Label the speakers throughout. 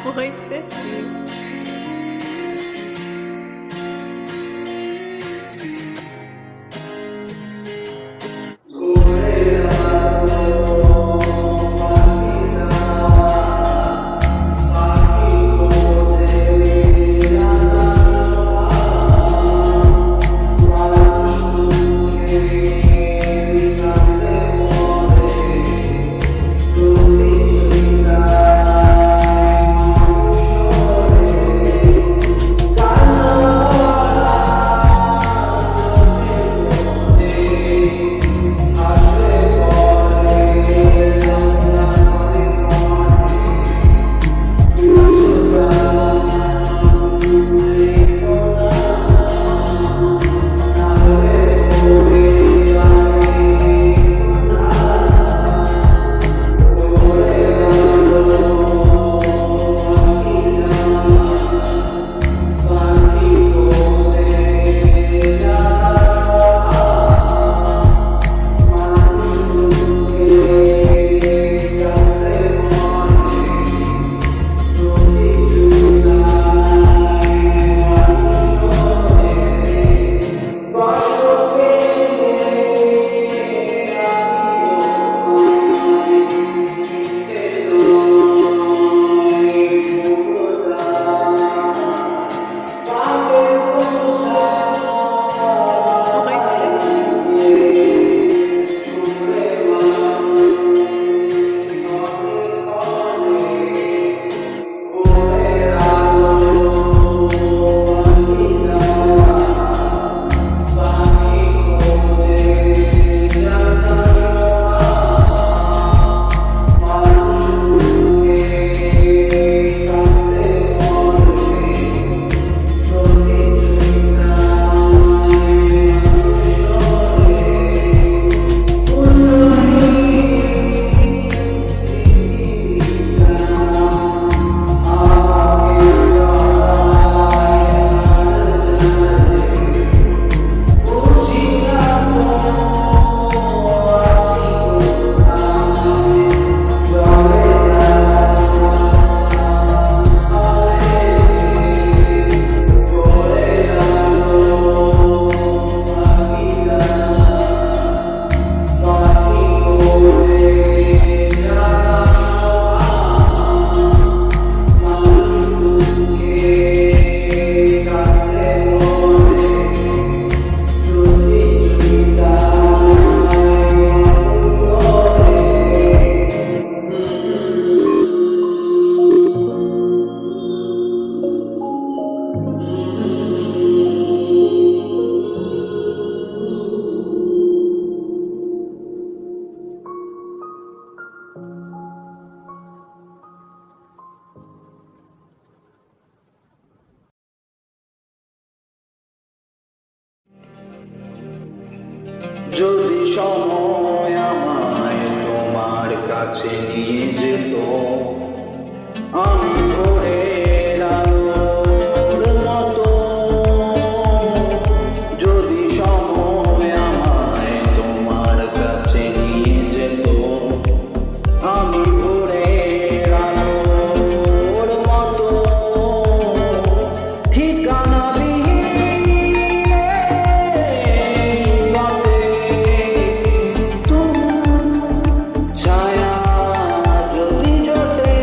Speaker 1: Oi, Fê.
Speaker 2: যদি সময় আমায় তোমার কাছে নিয়ে যেত, আমি ভোরের আলোর মতো। যদি সময় আমায় তোমার কাছে নিয়ে যেত, আমি ভোরের আলোর মতো। ঠিকানা ছায়া যদি জোটে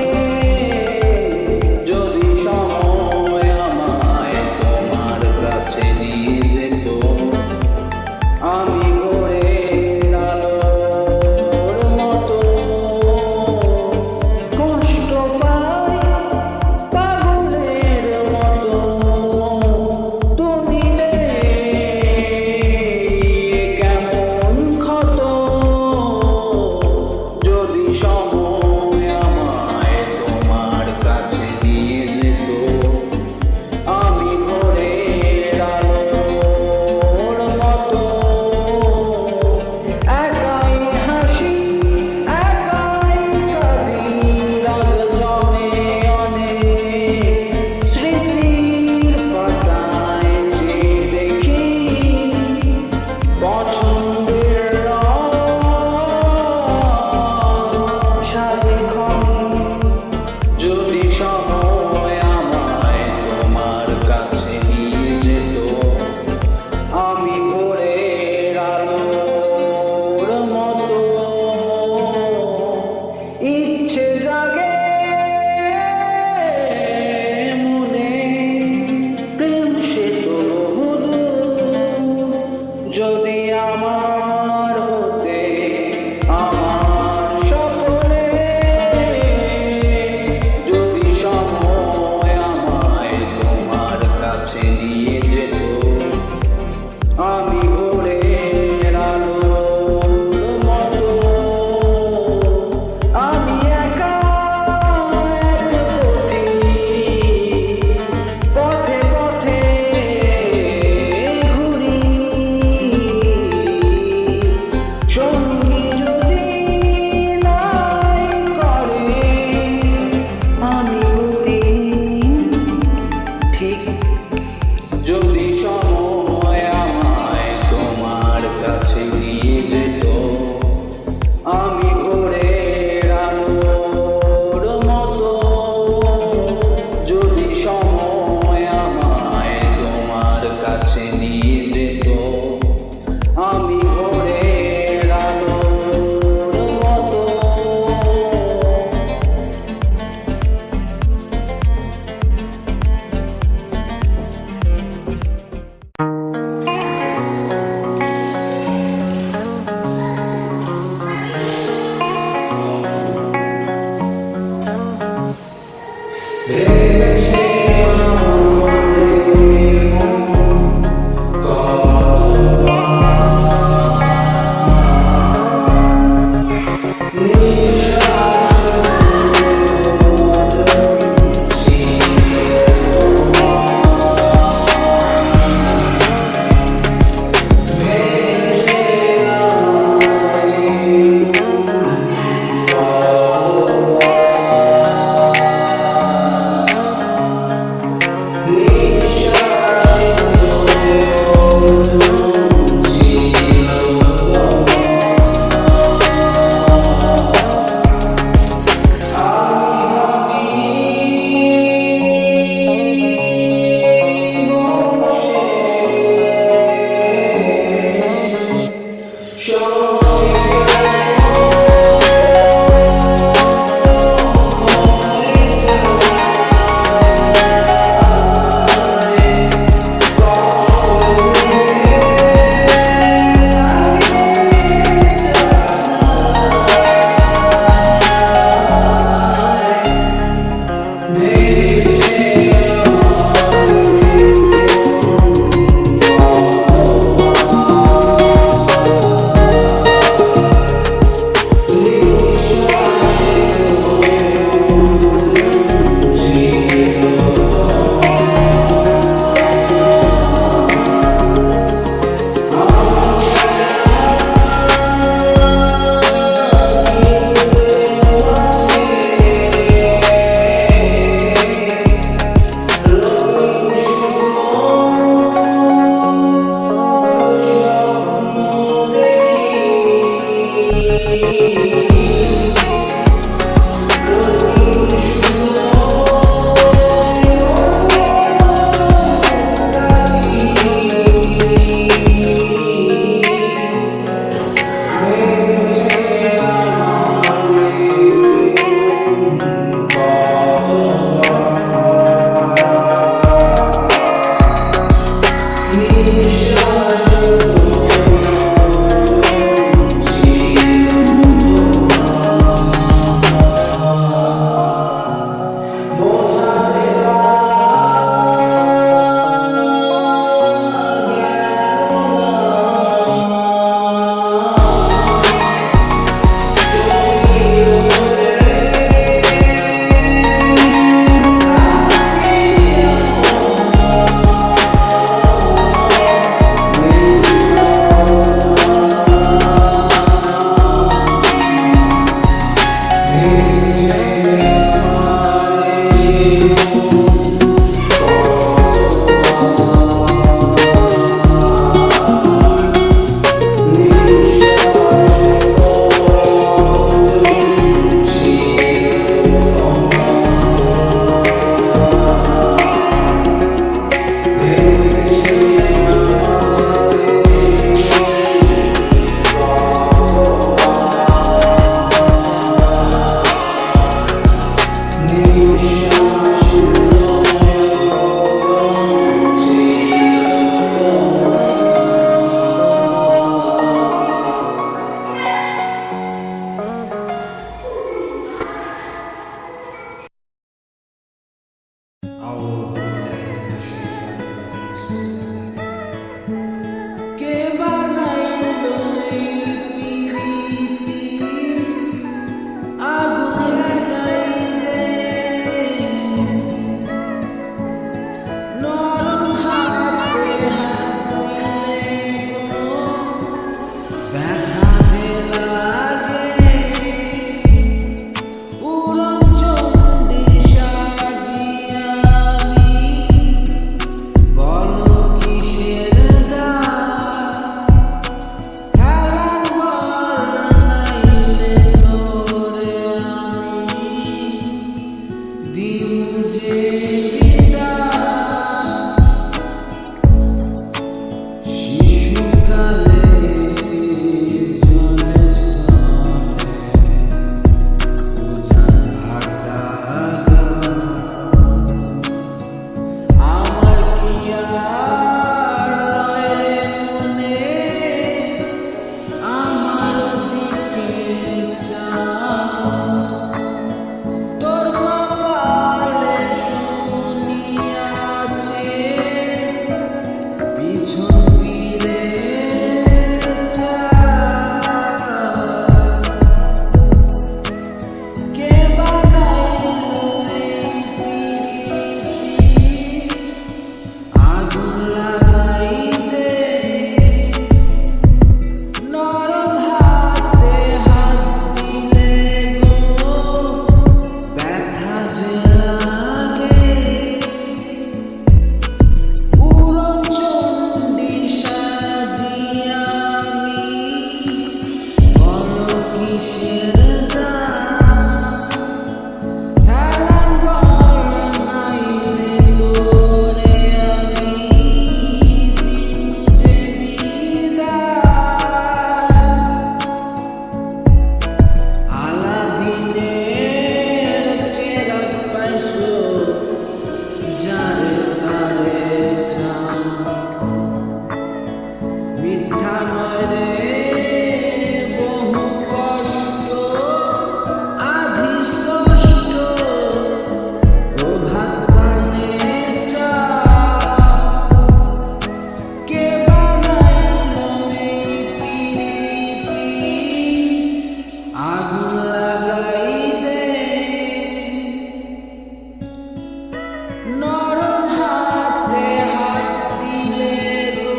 Speaker 2: নরম হাতে হাত দিলে গো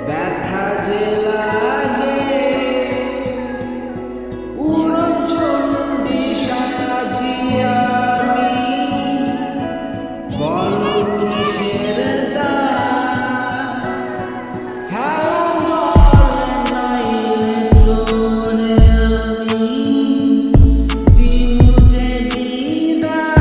Speaker 2: ব্যথা যে লাগে, উড়ন চণ্ডী সাজিয়া আমি বলো কিসের দাম, হাওয়া নাইলে তোরে আমি দিমু যে বিদায়।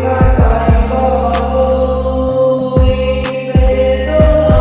Speaker 2: কাটাই বলো এই বেদনা।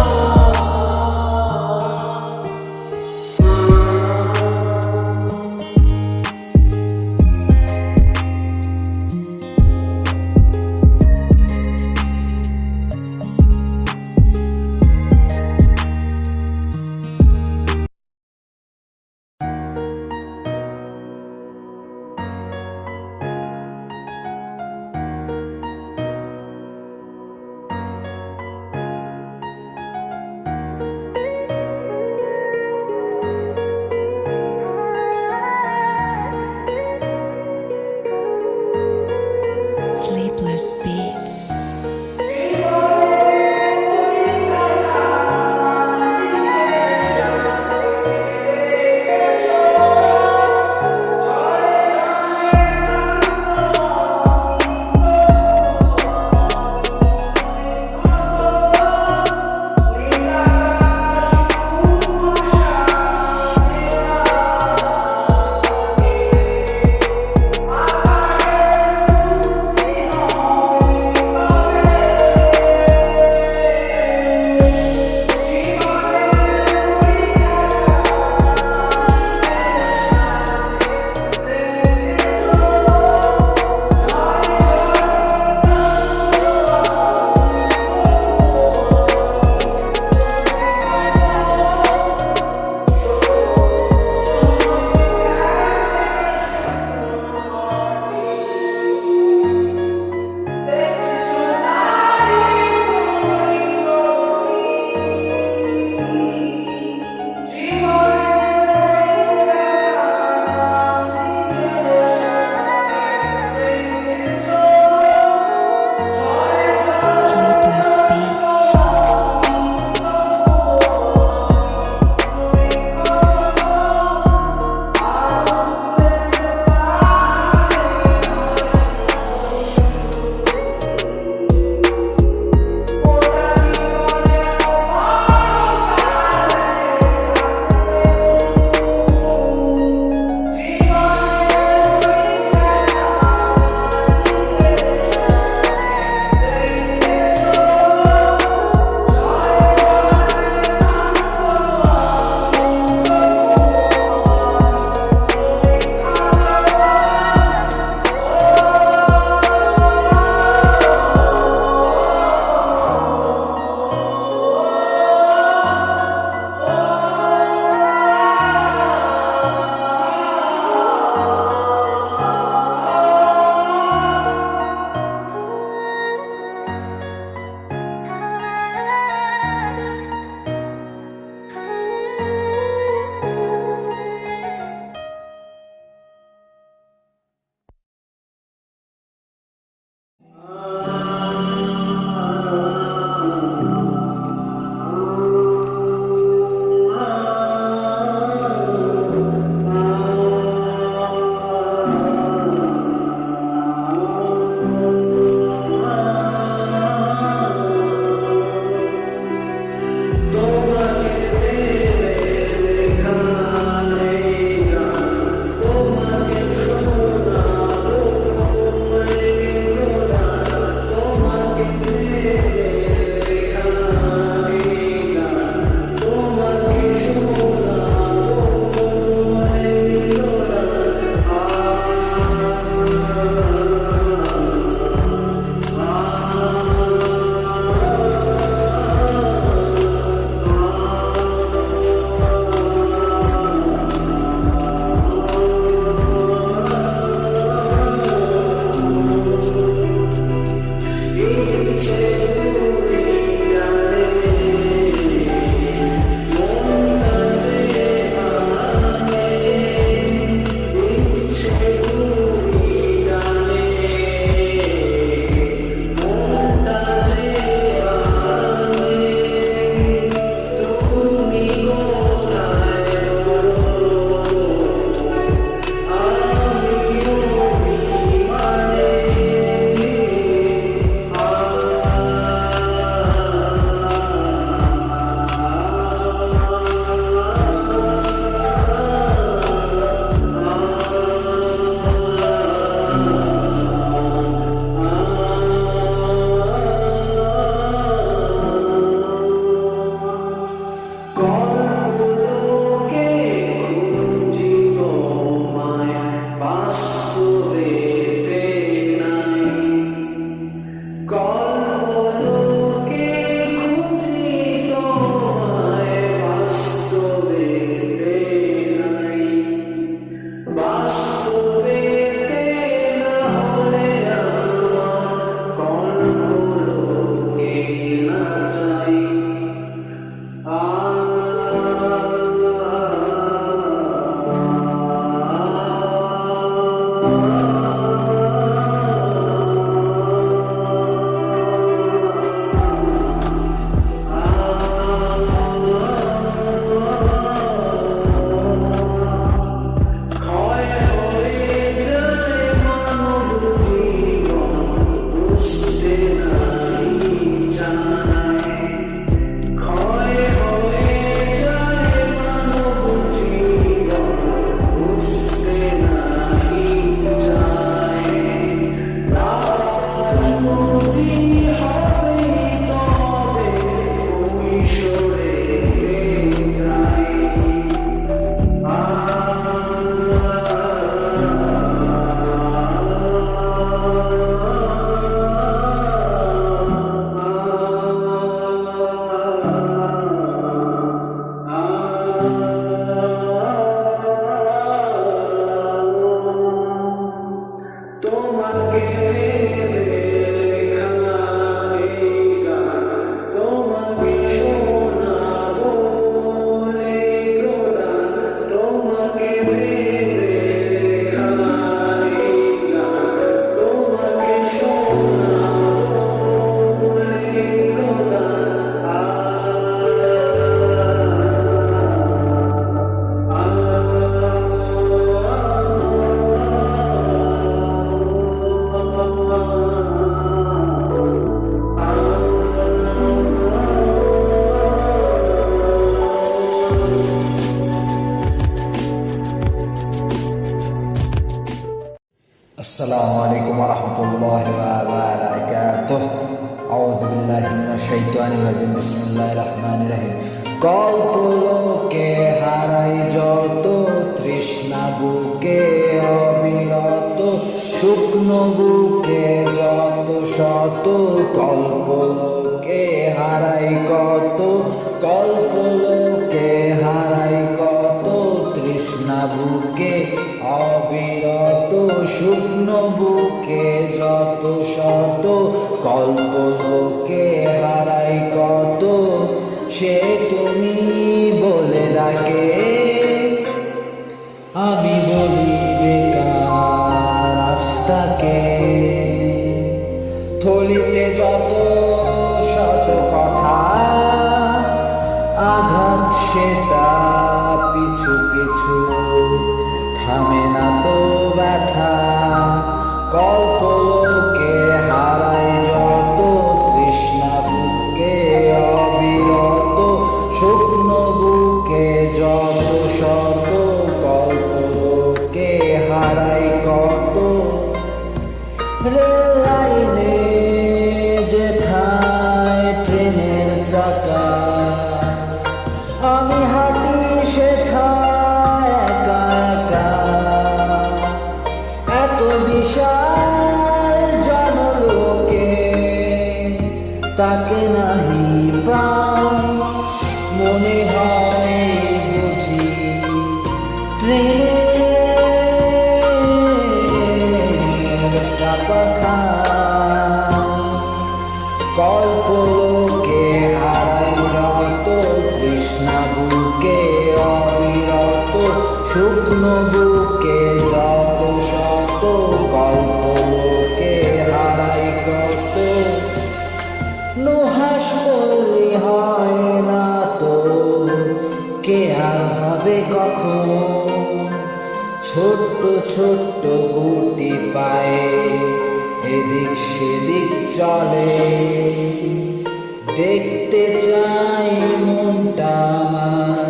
Speaker 1: الله وبركاته أعوذ بالله من الشيطان الرجيم بسم الله الرحمن الرحيم কল্পলোকে হারাই যত তৃষ্ণা বুকে অবিরত শুকনো বুকে যত শত কল্পলোকে হারাই কত কল্পলোকে হারাই কত তৃষ্ণা বুকে অবিরত শুকনো বুকে যত শত কল্পলোকে হারাই কত সে তুমি বলে ডাকে আমি বলি বেকার রাস্তাকে থলিতে যত শত কথা আঘাত সেটা পিছু পিছু থামে না তো ব্যথা কল্পলোকে হারাই যত তৃষ্ণা বুকে অবিরত শুকনো বুকে যত শত কল্পলোকে হারাই কত রেল লাইনে যেথায় ট্রেনের চাকা আমি হাঁটি সেথায় একা একা এত বিশাল জনলোকে তাকে নাহি প্রাণ মনে হয় বুঝি ট্রেনের চাপা কল্পলোকে হারাই যত তৃষ্ণা বুকে অবিরত শুকনো বুকে যত শত কল্পলোকে হারাই কত নুহাস বললি হয় না তো কে আর হবে কখন ছোট্ট ছোট্ট গুটি পায়ে এদিক সেদিক চলে দেখতে চাই মনটা আমার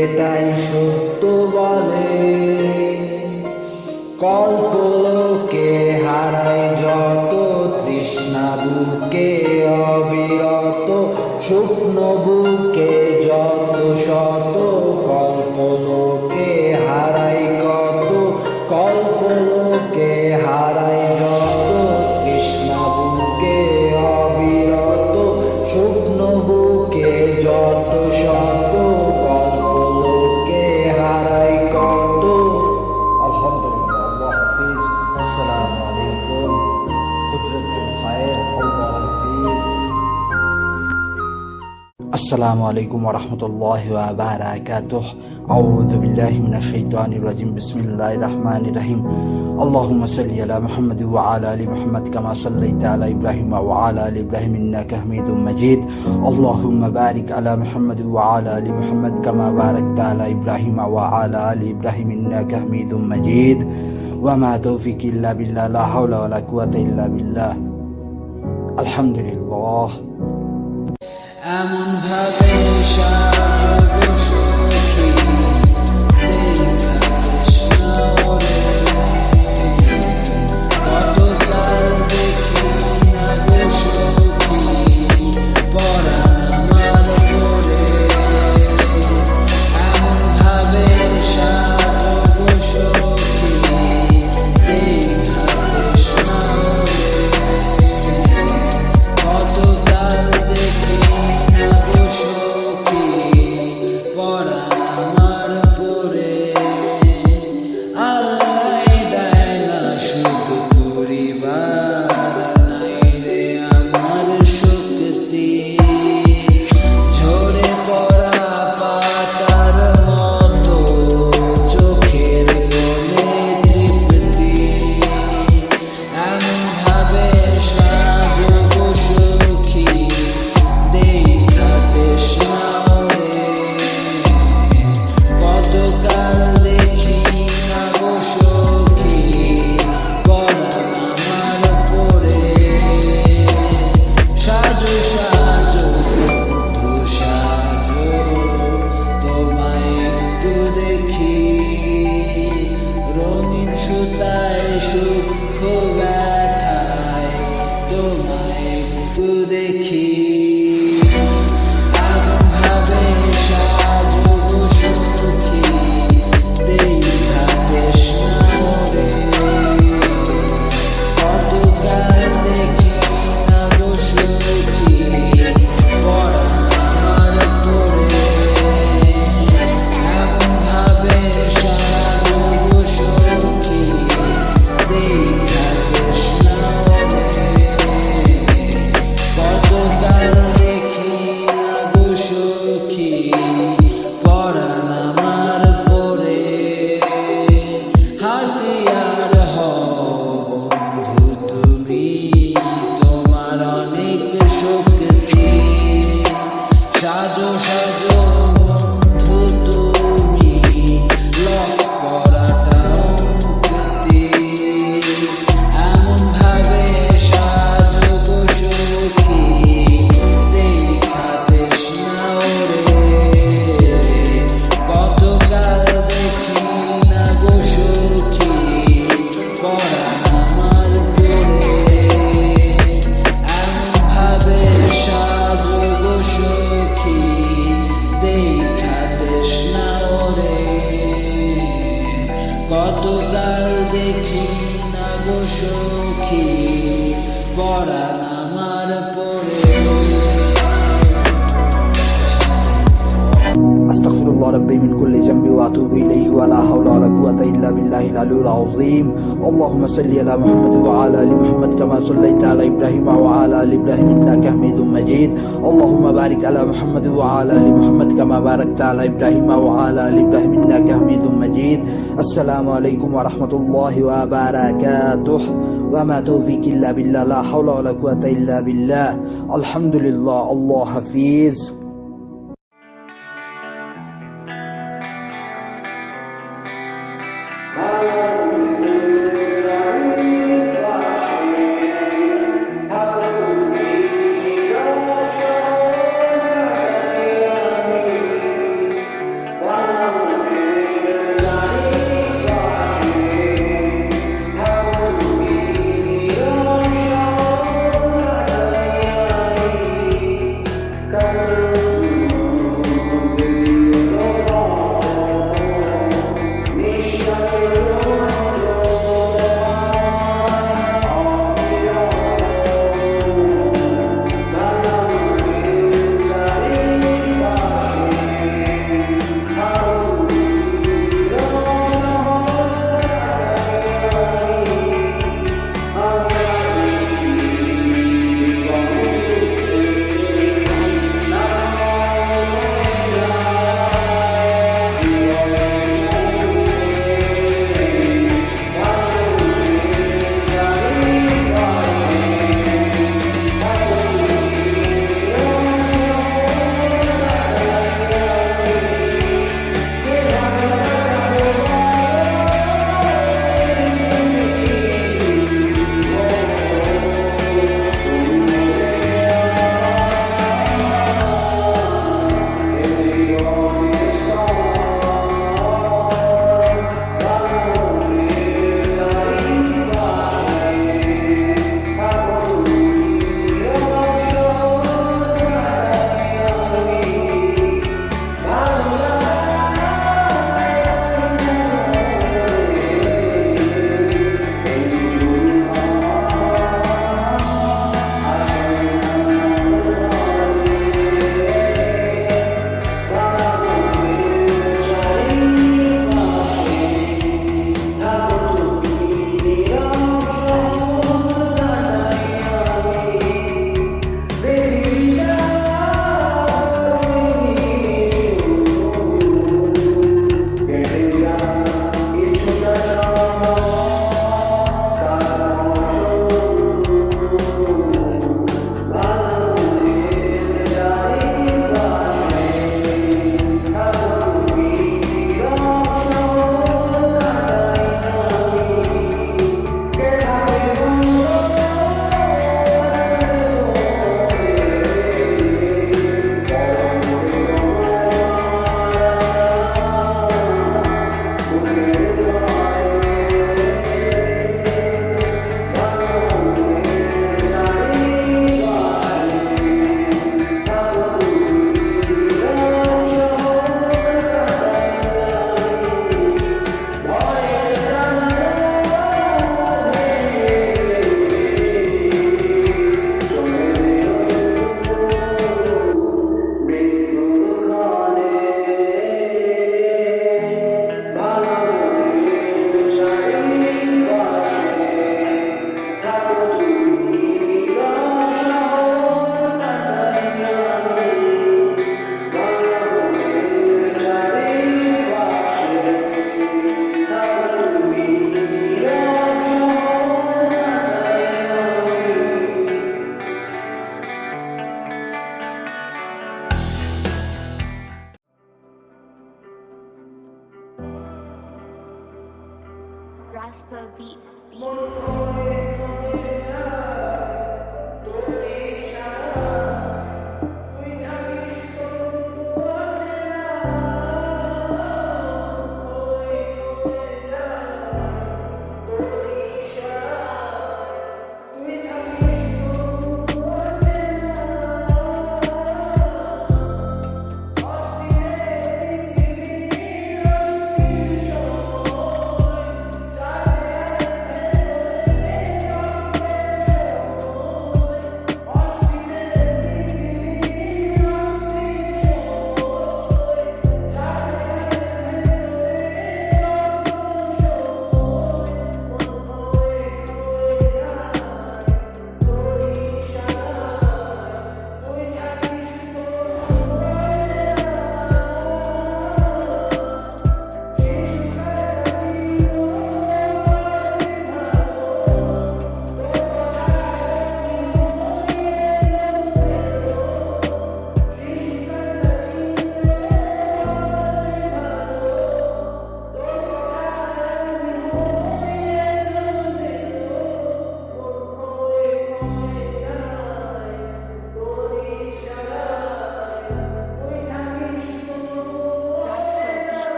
Speaker 1: এটাই সত্য বলে কল্পলোকে হারাই যত তৃষ্ণা বুকে অবিরত শুকনো বুকে যত শত কল্পলোকে হারাই কত কল্পলোকে হারাই যত তৃষ্ণা বুকে অবিরত শুকনো বুকে যত শত কল্পলোকে হারাই কত আলহামদুলিল্লাহ আল্লাহ হাফিজ আসসালামু আলাইকুম কুদরতুল খায়ের আল্লাহ হাফিজ
Speaker 3: السلام عليكم ورحمة الله وبركاته أعوذ بالله من الشيطان الرجيم بسم الله الرحمن الرحيم اللهم صل على محمد وعلى آل محمد كما صليت على إبراهيم وعلى آل إبراهيم إنك حميد مجيد اللهم بارك على محمد وعلى آل محمد كما باركت على إبراهيم وعلى آل إبراهيم إنك حميد مجيد وما توفيق إلا بالله لا حول ولا قوة إلا بالله الحمد لله
Speaker 1: এমন ভাবে সাজাবো সখী কতকাল দেখি না গো সখী পরাণ আমার করে এমন ভাবে সাজাবো সখী দেখা তৃষ্ণা কতকাল দেখি তোমায় একটু দেখি এমন ভাবে সাজো গো সখী দেখা তৃষ্ণা ওরে কতকাল দেখি না গো সখী পরাণ আমার পড়ে এমন ভাবে সাজো গো সখী দেখা তৃষ্ণা ওরে কতকাল দেখি না গো সখী পরাণ আমার পড়ে হাতিয়ার হও বন্ধু তুমি তোমার অনেক শক্তি সাজো সাজো বন্ধু তুমি লক করাটা মুক্তি এমন ভাবে সাজো গো সখী দেখা তৃষ্ণা ওরে কতকাল দেখি না গো সখী পরাণ আমার পড়ে এমন ভাবে সাজো গো সখী দেখা তৃষ্ণা ওরে কতকাল দেখি না গো সখী পরাণ আমার পড়ে
Speaker 3: أستغفر الله ربي من كل ذنب وأتوب إليه ولا حول ولا قوة إلا بالله العلي العظيم اللهم صل على محمد وعلى آل محمد كما صليت على إبراهيم وعلى آل إبراهيم إنك حميد مجيد اللهم بارك على محمد وعلى آل محمد كما باركت على إبراهيم وعلى آل إبراهيم إنك حميد مجيد السلام عليكم ورحمة الله وبركاته وما توفيق إلا بالله لا حول ولا قوة إلا بالله الحمد لله الله حفيظ
Speaker 2: Come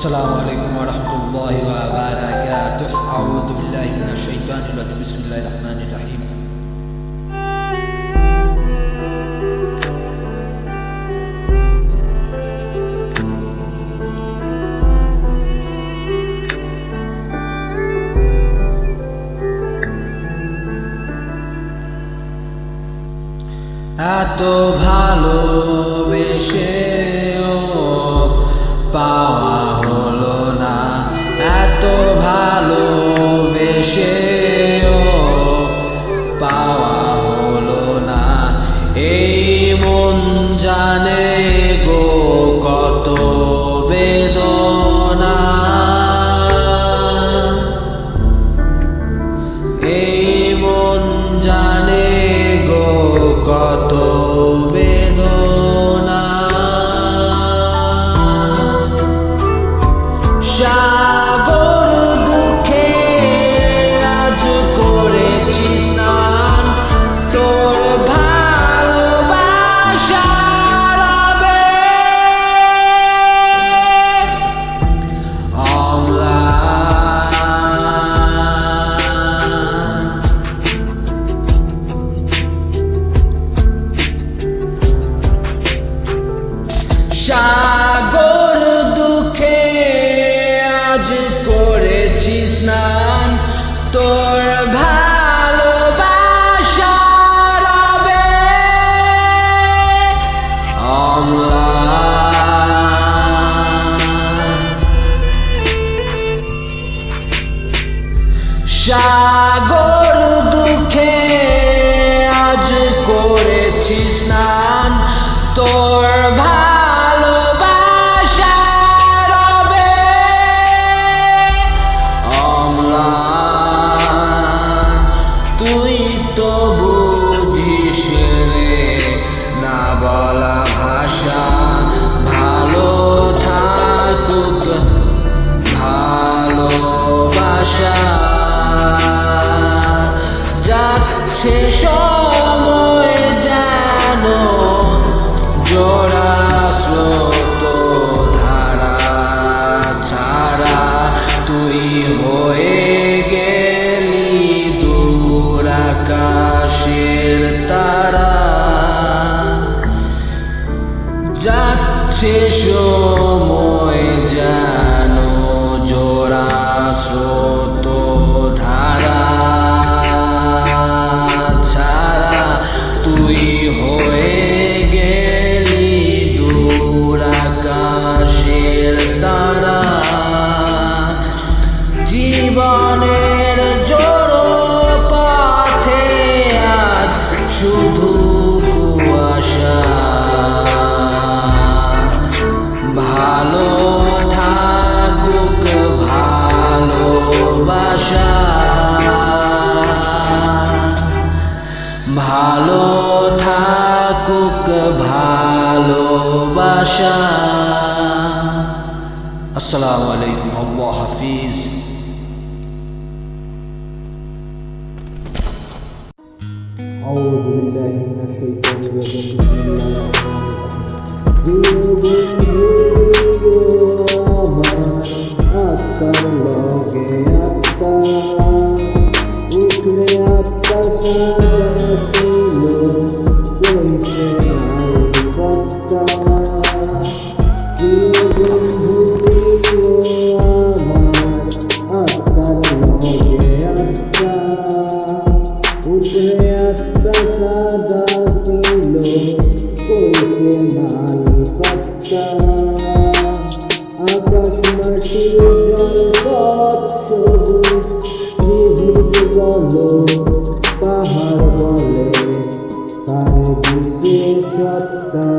Speaker 2: আসসালামু আলাইকুম ওয়া রাহমাতুল্লাহি ওয়া বারাকাতুহু। আউযু বিল্লাহি মিনাশ শাইতানির রাজিম। বিসমিল্লাহির রহমানির রহিম। এত ভালোবেসেও পাওয়া হলো না, এত ভালোবেসেও পাওয়া হলো না। এই মন জানে গো কত বেদনা, এই মন জানে গো কত বেদনা। সাগর দুঃখে আজ করেছি স্নান, তোর ভালোবাসার সাগর দুঃখে আজ করেছি স্নান, তোর ভালোবাসার সাগর দুঃখে আজ করেছি স্নান, তোর ভালোবাসার অম্লান। তুই তো বুঝিস রে না বলা ভাষা, ভালো থাকুক ভালোবাসা। যাচ্ছে সময় যেন জোড়া স্রোত ধারা ছাড়া, তুই হয়ে গেলি দূর আকাশের তারা। যাচ্ছে সময় যেন জোড়া স্রোত ধারা ছাড়া, তুই হয়ে গেলি দূর আকাশের তারা। জীবনের জোড়ো পথে আজ শুধু কুয়াশা, ভালো থাকুক ভালোবাসা, ভালো থাকুক ভালোবাসা। আসসালামু আলাইকুম, আল্লাহ হাফিজ।
Speaker 1: أعوذ بالله من الشيطان الرجيم. بسم الله الرحمن الرحيم. আত্মার লগে আত্মা উঠলে আত্মা সাজাছিল, কইছে আলবত্তা। প্রিয় বন্ধু প্রিয় আমার, আত্মার লগে আত্মা উঠলে আত্মা সাদা ছিল, কইছে আলবত্তা। আকাশ মাটি জল পথ সবুজ ত্রিভুজ বলো, পাহাড় বলে তার বিশেষ সত্তা।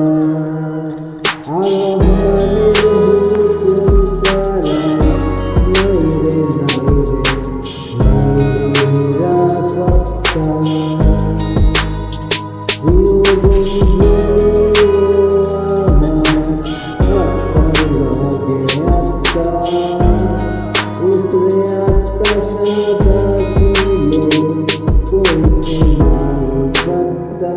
Speaker 1: আর রহমানের হুকুম সারা নাই রে নিরাপত্তা। প্রিয় বন্ধু আমার, আত্মার লগে আত্মা উঠলে আত্মা সাদা ছিল, কইছে আলবত্তা।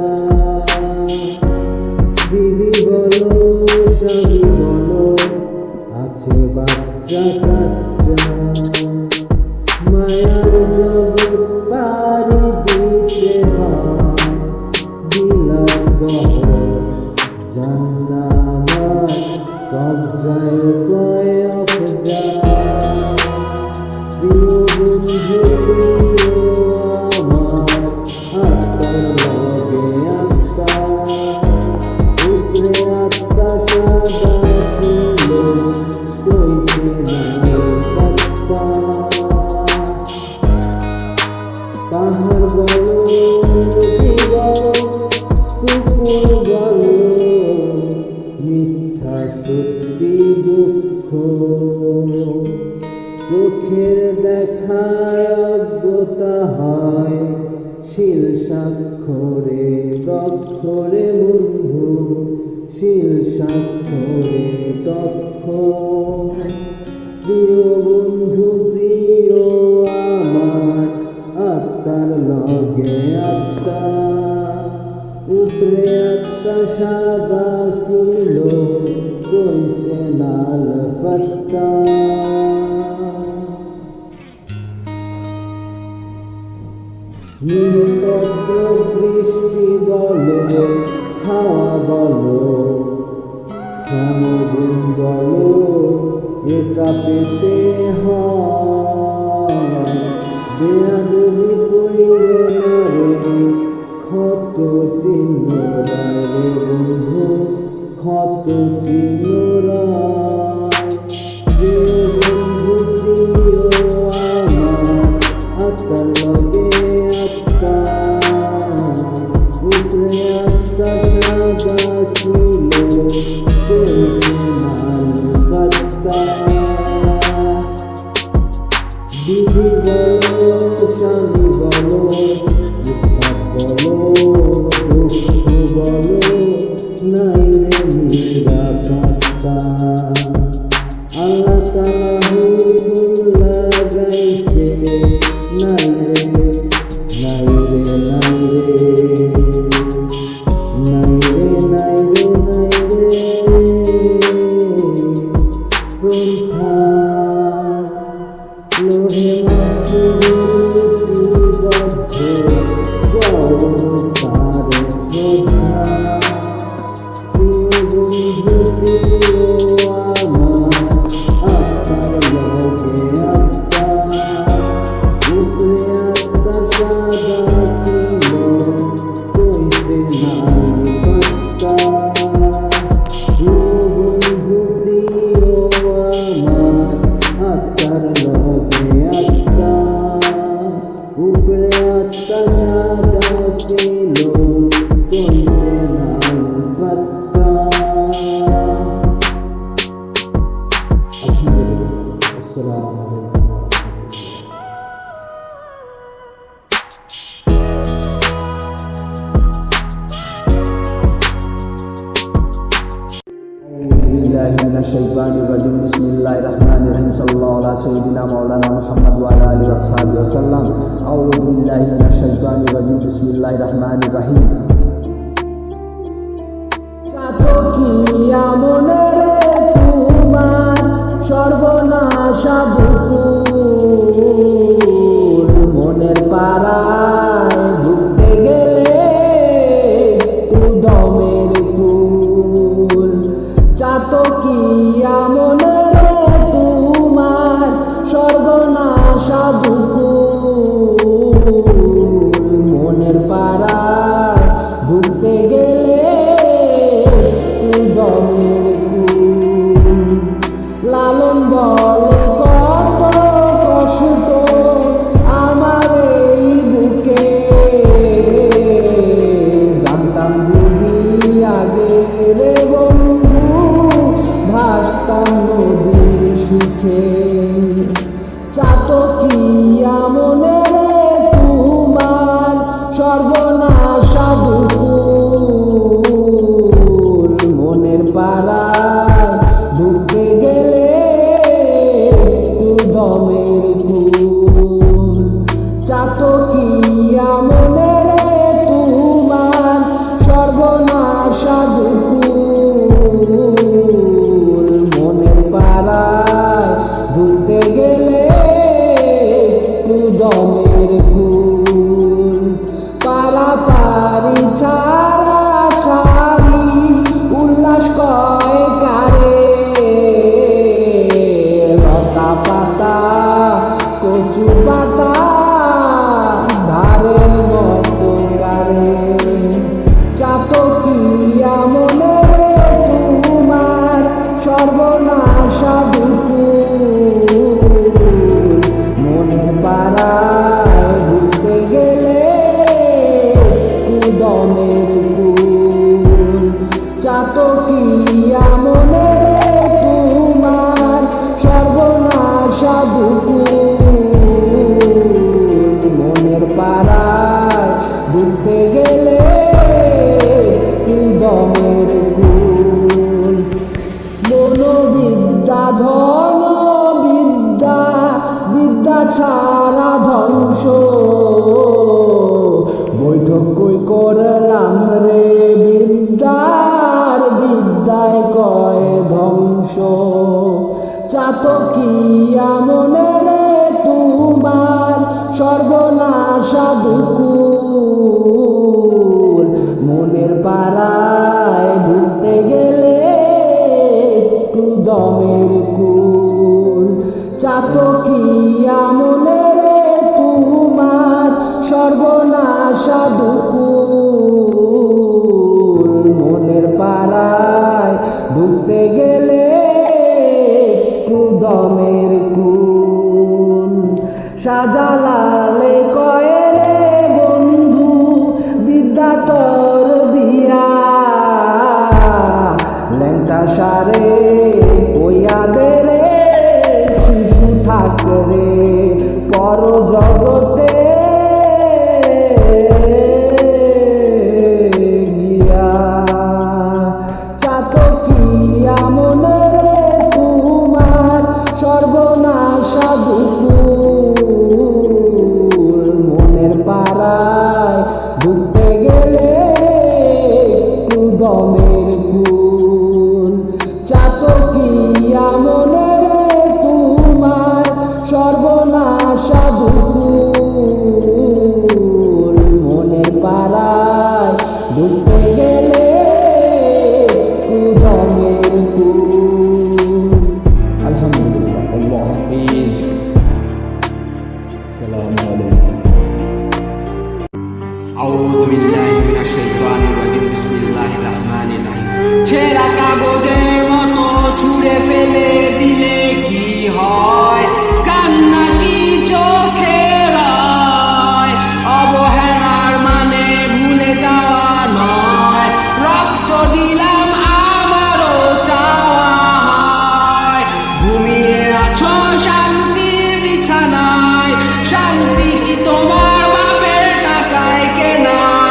Speaker 1: অক্ষরে বন্ধু শিল স্বাক্ষরে দক্ষ প্রিয় বন্ধু প্রিয় আমার আত্মার লগে আত্মা উপরে আত্মা সাদা ছিল কইছে লাল ফত্তা নিরুপদ্র বৃষ্টি বলো হাওয়া বলো সমগুণ বলো এটা পেতে হয় বেয়াদবি কইরো না রে ক্ষত চিহ্ন রায় রে বন্ধু ক্ষত চিহ্ন রায় প্রিয় বন্ধু প্রিয় আমার আত্মার লগে আত্মা উপরে আত্মা সাদা ছিল কইছে লাল ফত্তা বিবি বলো স্বামী বলো ইসলাম বলো দুঃখ বলো নাই রে নিরাপত্তা আল্লাহ তাআলা হুকুম লাগাইছে নাই রে নাই রে নাই রে নাই রে নাই রে নাই রে প্রথা লোহে মাফিলিপিবদ্ধ জড়তার শ্রদ্ধা প্রিয় বন্ধু প্রিয় আমার আত্মার লগে আত্মা উপরে আত্মা সাদা ছিল কইছে লাল ফত্তা প্রিয় বন্ধু প্রিয় আমার আত্মার লগে আত্মা উপরে আত্মা সাদা ছিল কইছে লাল ফত্তা আলহামদুলিল্লাহ আসসালামু আলাইকুম बिस्मिल्लाहिर्रहमानिर्रहीम सल्लल्लाहु अला सय्यिदिना मौलाना मुहम्मद व अला आलिहि वसहबिहि वसल्लम अऊज़ु बिल्लाहि मिनाश शाइतानिर रजीम बिस्मिल्लाहिर्रहमानिर्रहीम চাতকিয়া মনে রে তোমার সর্বনাশা বুকুল মনের পাড়ায় ঢুকতে গেলে উদমের কুল চাতকিয়া মনে রে তোমার সর্বনাশা বুকুল মনের পাড়ায় ঢুকতে গেলে উদমের কুল লালন বলে কত কষ্ট আমার এই বুকে জানতাম যদি আগে রে বন্ধু ভাসতাম নদীর সুখে চাতকিয়া মনে রে তোমার সর্বনাশা বুকুল মনের পাড়ায় ঢুকতে গেলে উদমের কুল চাতকিয়া মনে রে তোমার সর্বনাশা বুকুল মনের পাড়ায় ঢুকতে গেলে উদমের কুল পারাপারি ছাড়া ছাড়ি উল্লাস কয় কারে লতা পাতা কচু পাতা ধারের মতো গারে চাতকিয়া মনে রে তোমার সর্বনাশা বুকুল মনের পাড়ায় ঢুকতে গেলে উদমের কুল চাতকিয়া মনে রে তোমার সর্বনাশা বুকুল। মনের পাড়ায় ঢুকতে গেলে গেলে একটু দমের কুল চাতকিয়া মনের তোমার সর্বনাশা দুকুল মনের পাড়ায় ঢুকতে গেলে একটু দমের কুল। আলহামদুলিল্লাহ, আল্লাহ হাফিজ, আসসালামু আলাইকুম।
Speaker 2: আউযু বিল্লাহি মিনাশ শাইতানির রাজিম। বিসমিল্লাহির রাহমানির রাহিম। ছেঁড়া কাগজের মতো ছুঁড়ে ফেলে দিলে কি হয়? কান্না কি চোখের হয়? অবহেলার মানে ভুলে যাওয়া নয়, রক্ত দিলাম আমারও চাওয়া হয়। ঘুমিয়ে আছো শান্তির বিছানায়, শান্তি কি তোমার বাপের টাকায় কেনায়?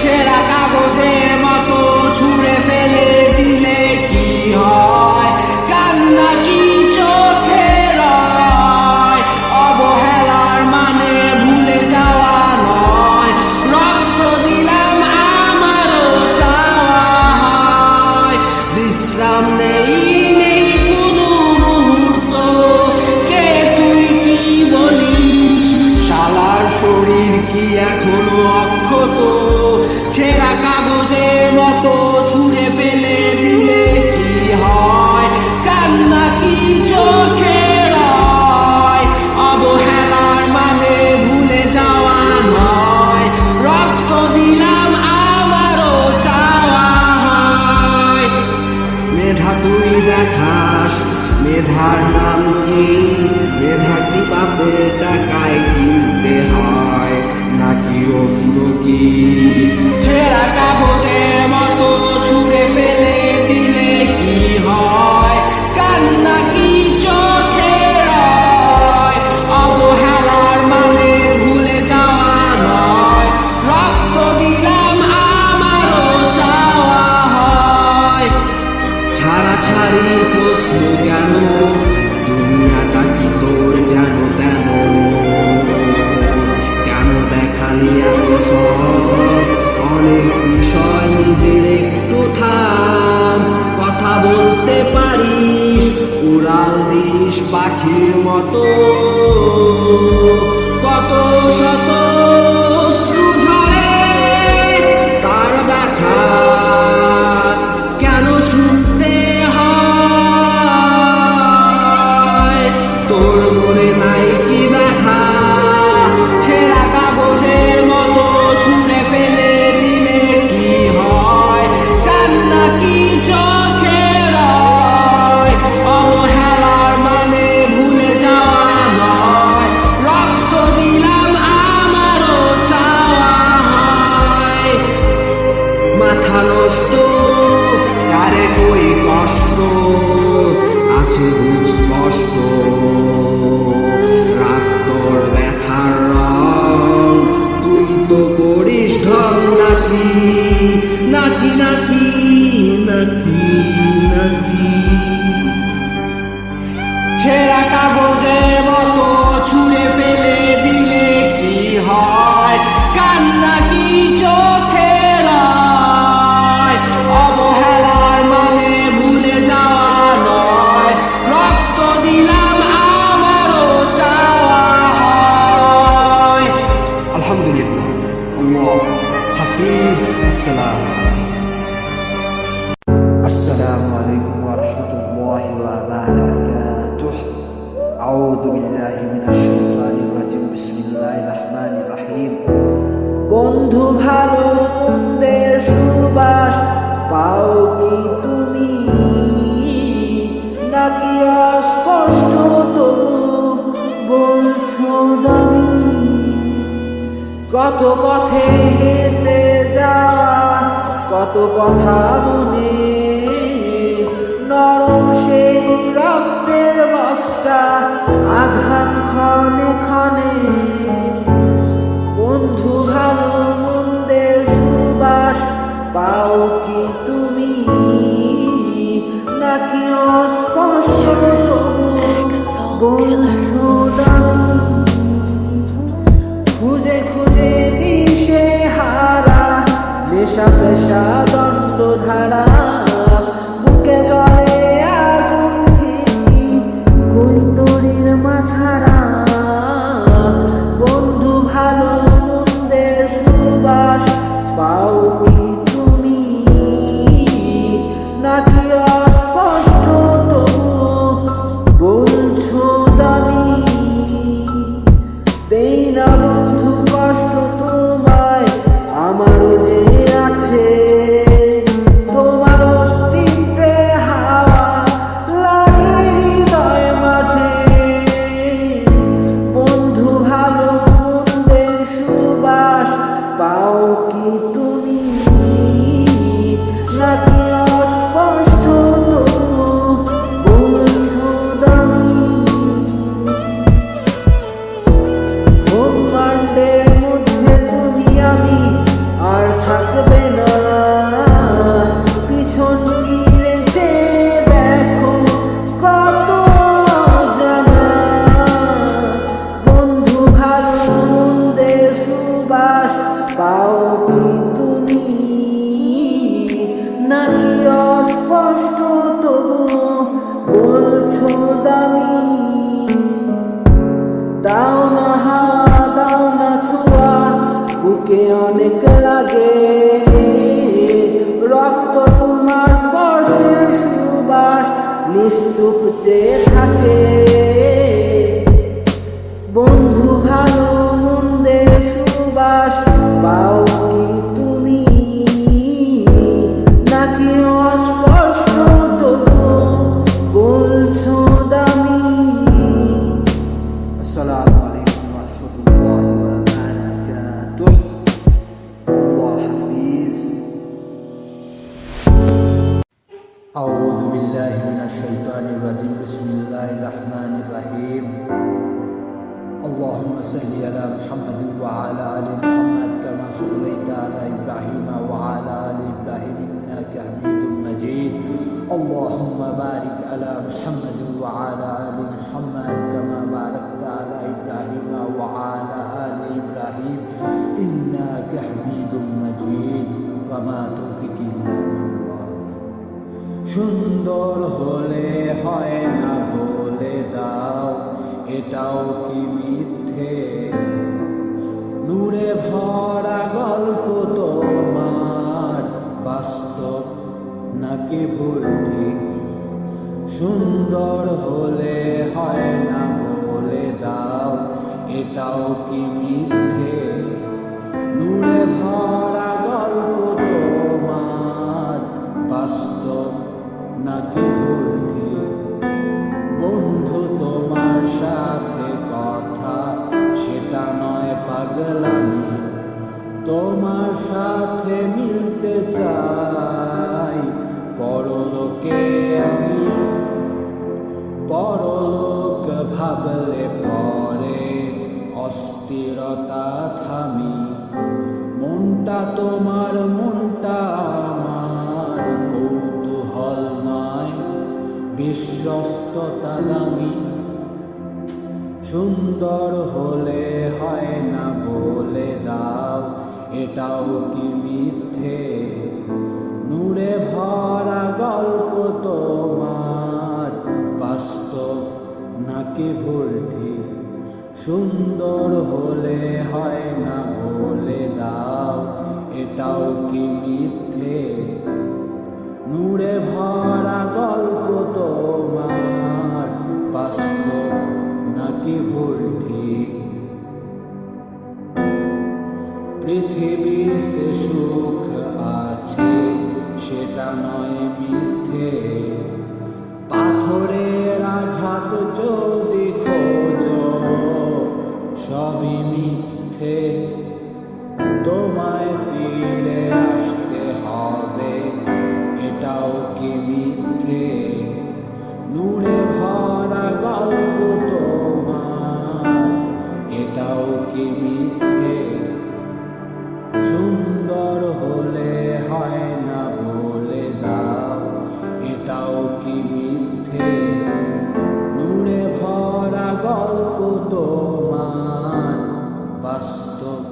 Speaker 2: ছেঁড়া কাগজের মতো ছুঁড়ে ফেলে দিলে কি হয়? কান্না কি চোখের হয়? অবহেলার মানে ভুলে যাওয়া নয়, রক্ত দিলাম আমারও চাওয়া হয়। বিশ্রাম নেই নেই কোনো মুহূর্ত, কে তুই কি বলিস? শালার শরীর কি এখনো অক্ষত? ছেঁড়া কাগজের মতো ছুঁড়ে ফেলে দিলে কি হয়? কান্না কি চোখের হয়? অবহেলার মানে ভুলে যাওয়া নয়, রক্ত দিলাম আমারও চাওয়া হয়। মেধা তুই দেখাস, মেধার নাম কি? মেধা কি বাপের টাকায় কিনতে হয় নাকি অন্য কি? ছেঁড়া কাগজের মতো ছুঁড়ে ফেলে দিলে কি হয়? কান্না কি চোখের হয়? অবহেলার মানে ভুলে যাওয়া নয়, রক্ত দিলাম আমারও চাওয়া হয়। ছাড়াছাড়ি প্রশ্ন কেন? দুনিয়াটা কি তোর যেন তেন? কেন দেখালি এত সব? অনেক বিষয় নিজের একটু থাম, কথা বলতে পারিস, উড়াল দিস পাখির মতো। কত শত অশ্রু ঝরে তার ব্যথা কেন শুনতে হয়? তোর মনে নাই কি ব্যথা? ছেঁড়া কাগজের মতো ছুঁড়ে ফেলে দিলে কি হয়? কান্না কি চোখের হয়? অবহেলার মানে ভুলে যাওয়া নয়, রক্ত দিলাম আমারও চাওয়া হয়। মাথা নষ্ট কারে কই কষ্ট আছে বুঝ স্পষ্ট, রাগ তোর ব্যথার রং তুই তো করিস ঢং নাকি নাকি নাকি নাকি নাকি? ছেঁড়া কাগজের মতো ছুঁড়ে ফেলে দিলে কি হয়? কান্না কি চোখের হয়? অবহেলার মানে ভুলে যাওয়া নয়, রক্ত দিলাম আমারও চাওয়া হয়। আলহামদুলিল্লাহ, আল্লাহ হাফিজ, আসসালাম।
Speaker 3: আসসালামু আলাইকুম ওয়া রাহমাতুল্লাহি ওয়া বারাকাতুহ। আউযু বিল্লাহি মিনাশ শাইতানির রাজিম। বিসমিল্লাহির রাহমানির রাহিম। বন্ধু ভালো মন্দের সুবাস পাও কি তুমি? নাকি অস্পষ্ট তবু বলছো দামি? কত পথে হেঁটে যাওয়া, কত কথা মনে, নরম সেই রক্তের বক্সটা আঘাত ক্ষণে ক্ষণে। বন্ধু ভালো মন্দের সুবাস পাও কি তুমি? নাকি অস্পষ্ট তবু বলছো দামি? খুঁজে খুঁজে
Speaker 4: পেশা পেশা দণ্ডধারা, বুকে জলে আগুন ঠিকই কই তরির মাছারা। বন্ধু ভালো মন্দের সুবাস পাও কি তুমি, নাকি অস্পষ্ট তবু বলছো দামি? দেই না বন্ধু কষ্ট তোমায়, আমারও যে আছে তোমার অস্তিত্বে হাওয়া লাগে হৃদয় মাঝে। বন্ধু ভালো মন্দের সুবাস পাও কি তুমি, নাকি অস্পষ্ট তবু বলছো দামি? ব্রহ্মাণ্ডের মধ্যে তুমি আমি আর থাকবে না, পিছন ফিরে চেয়ে দেখো কত জানা। বন্ধু ভালো মন্দের সুবাস পাও কি তুমি, নাকি অস্পষ্ট তবু বলছো দামি? দাও না হাওয়া দাও না ছোঁয়া, বুকে অনেক লাগে রক্ত তোমার স্পর্শের সুবাস নিশ্চুপ চেয়ে থাকে। বন্ধু ভালো মন্দের সুবাস পাও কি তুমি, নাকি অস্পষ্ট তবু বলছো দামি? আসসালামু আলাইকুম ওয়া রাহমাতুল্লাহি ওয়া বারাকাতুহ। আল্লাহ হাফিজ।
Speaker 2: أعوذ بالله من الشيطان الرجيم بسم الله الرحمن الرحيم اللهم صل على محمد وعلى آل محمد كما صليت على إبراهيم وعلى آل إبراهيم إنك حميد مجيد اللهم بارك على محمد وعلى آل محمد كما باركت على إبراهيم وعلى آل إبراهيم إنك حميد مجيد وما توفيق إلا بالله সুন্দর হলে হয় না বলে দাও, এটাও কি মিথ্যে? নূরে ভরা গল্প তোমার বাস্তব নাকি ভুল ঠিক? সুন্দর হলে হয় না বলে দাও, এটাও কি মিথ্যে? নূরে ভরা গল্প তোমার বাস্তব নাকি ভুল ঠিক? বন্ধু তোমার সাথে কথা সেটা নয় পাগলামি, তোমার সাথে মিলতে চাই পরলোকে আমি। পরলোক ভাবলে পরে অস্থিরতা থামি, মনটা তোমার মনটা আমার কৌতূহল নয় বিশ্বস্ততা দামি। সুন্দর হলে হয় না বলে দাও, এটাও কি মিথ্যে? নূরে ভরা গল্প তোমার বাস্তব নাকি ভুল ঠিক? সুন্দর হলে হয় না বলে দাও, এটাও কি মিথ্যে? নূরে ভরা গল্প তোমার বাস্তব নাকি ভুল ঠিক? পৃথিবীতে সুখ আছে সেটা নয় মিথ্যে, পাথরের আঘাত যদি খোঁজো সবই মিথ্যে। তোমায় ফিরে আসতে হবে এটাও কি মিথ্যে? নূরে ভরা গল্প তোমার এটাও কি মিথ্যে? সুন্দর হলে হয় না বলে দাও, এটাও কি মিথ্যে? নূরে ভরা গল্প তোমার বাস্তব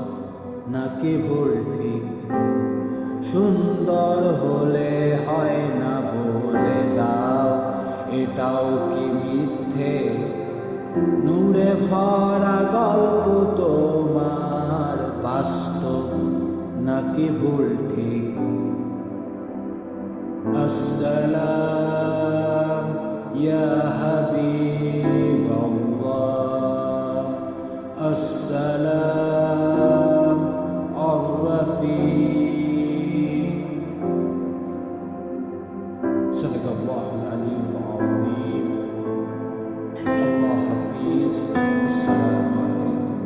Speaker 2: নাকি ভুল ঠিক? সুন্দর হলে হয় না বলে দাও, এটাও কি মিথ্যে? নূরে ভরা গল্প তোমার বাস্তব নাকি ভুল ঠিক? আসসালাম ইয়া হাবিব আল্লাহ, আসসালাম আর রফিক। সাদাকাল্লাহুল আলিয়্যুল আযীম। আল্লাহ হাফিজ। আসসালামু আলাইকুম।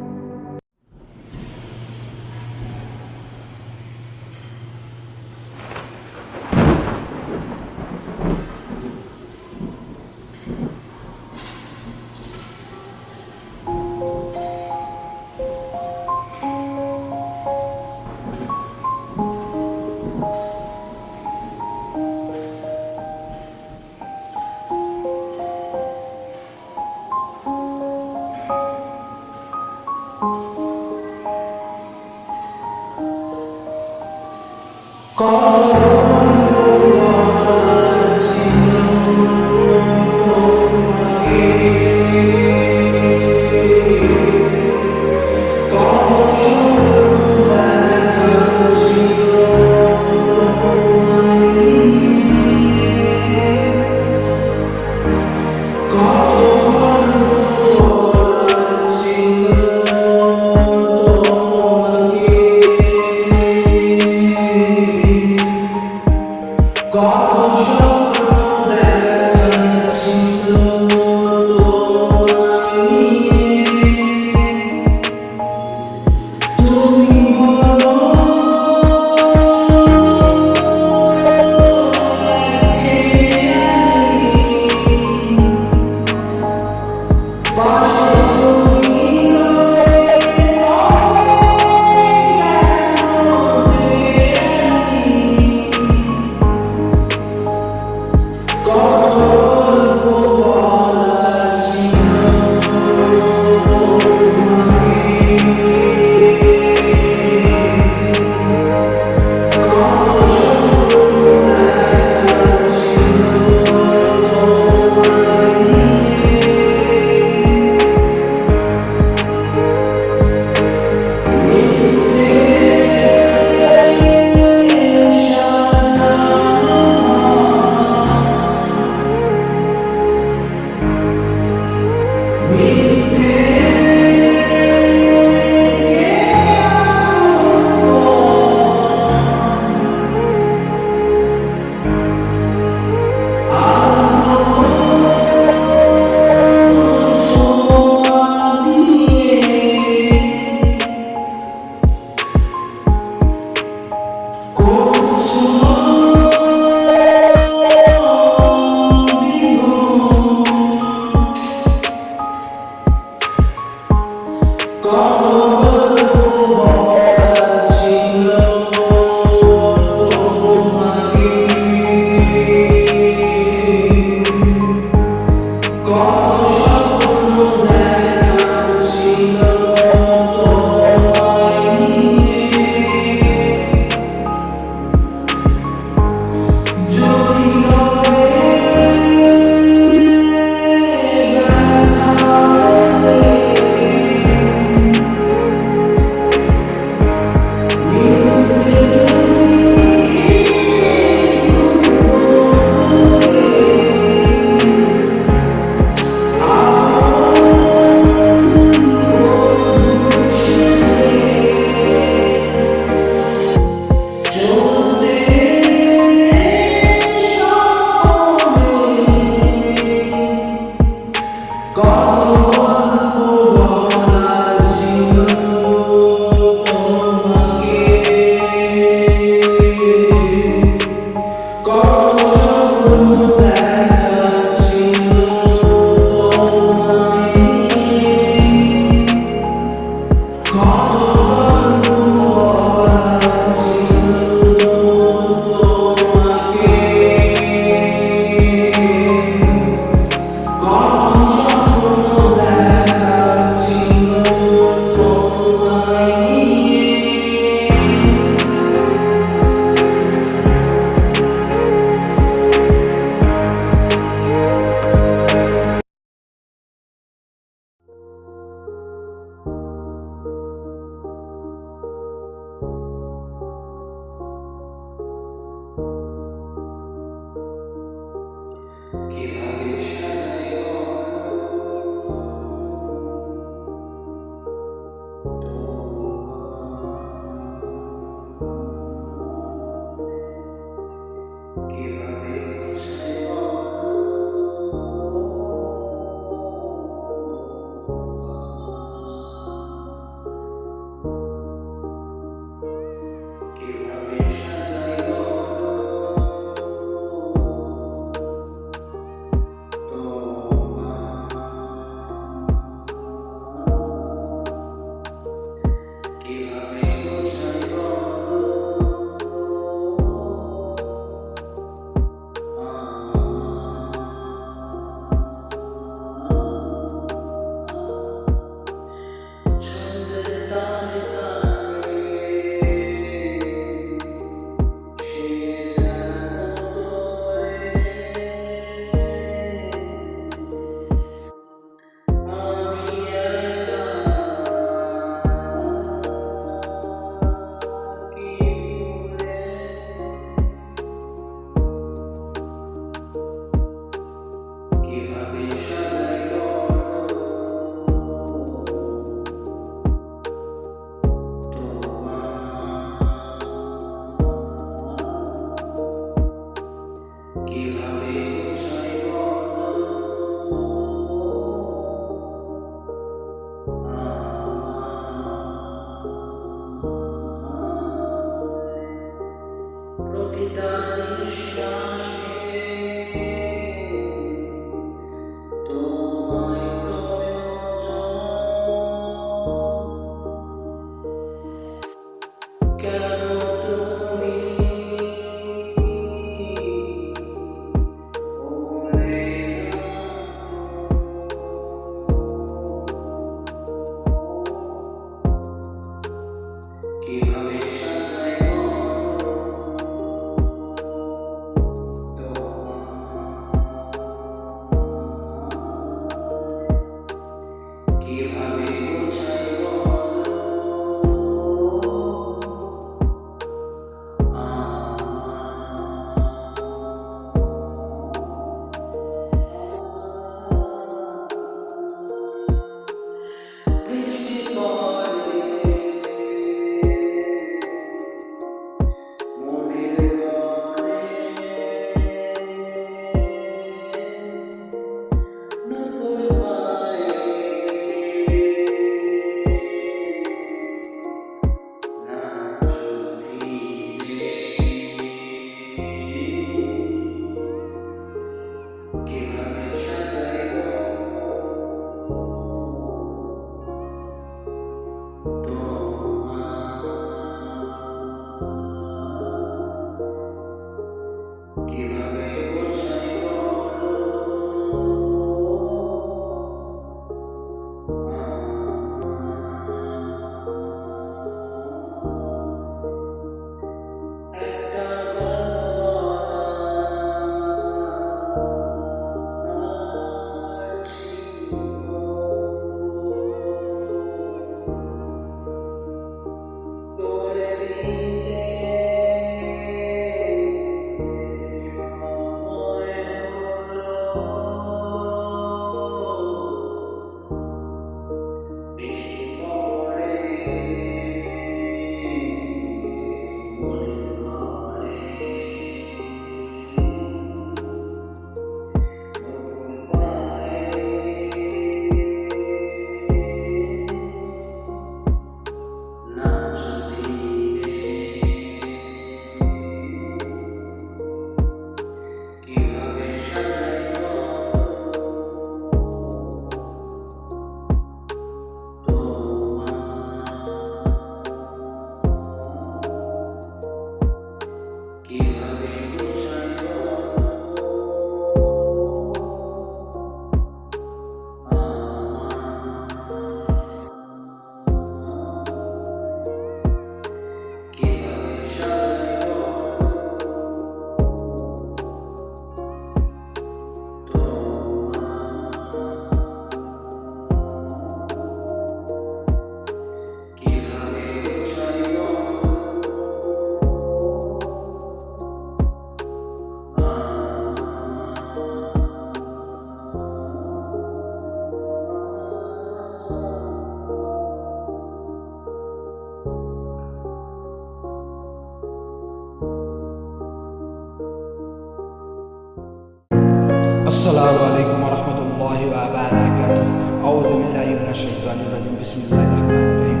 Speaker 3: আসসালামু আলাইকুম ওয়া রাহমাতুল্লাহি ওয়া বারাকাতুহু আউযু বিল্লাহি মিনাশ শাইতানির রাজিম বিসমিল্লাহির রহমানির রহিম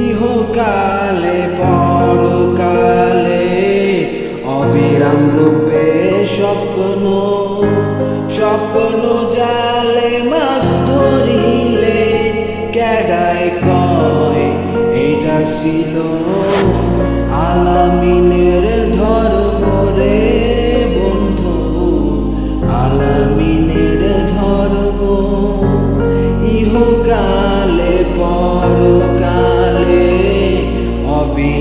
Speaker 3: ইহকালে পরকালে অবিরাম রূপে স্বপ্ন স্বপ্ন জালে মাছ ধরিলে কেডায় কয় এইটা ছিল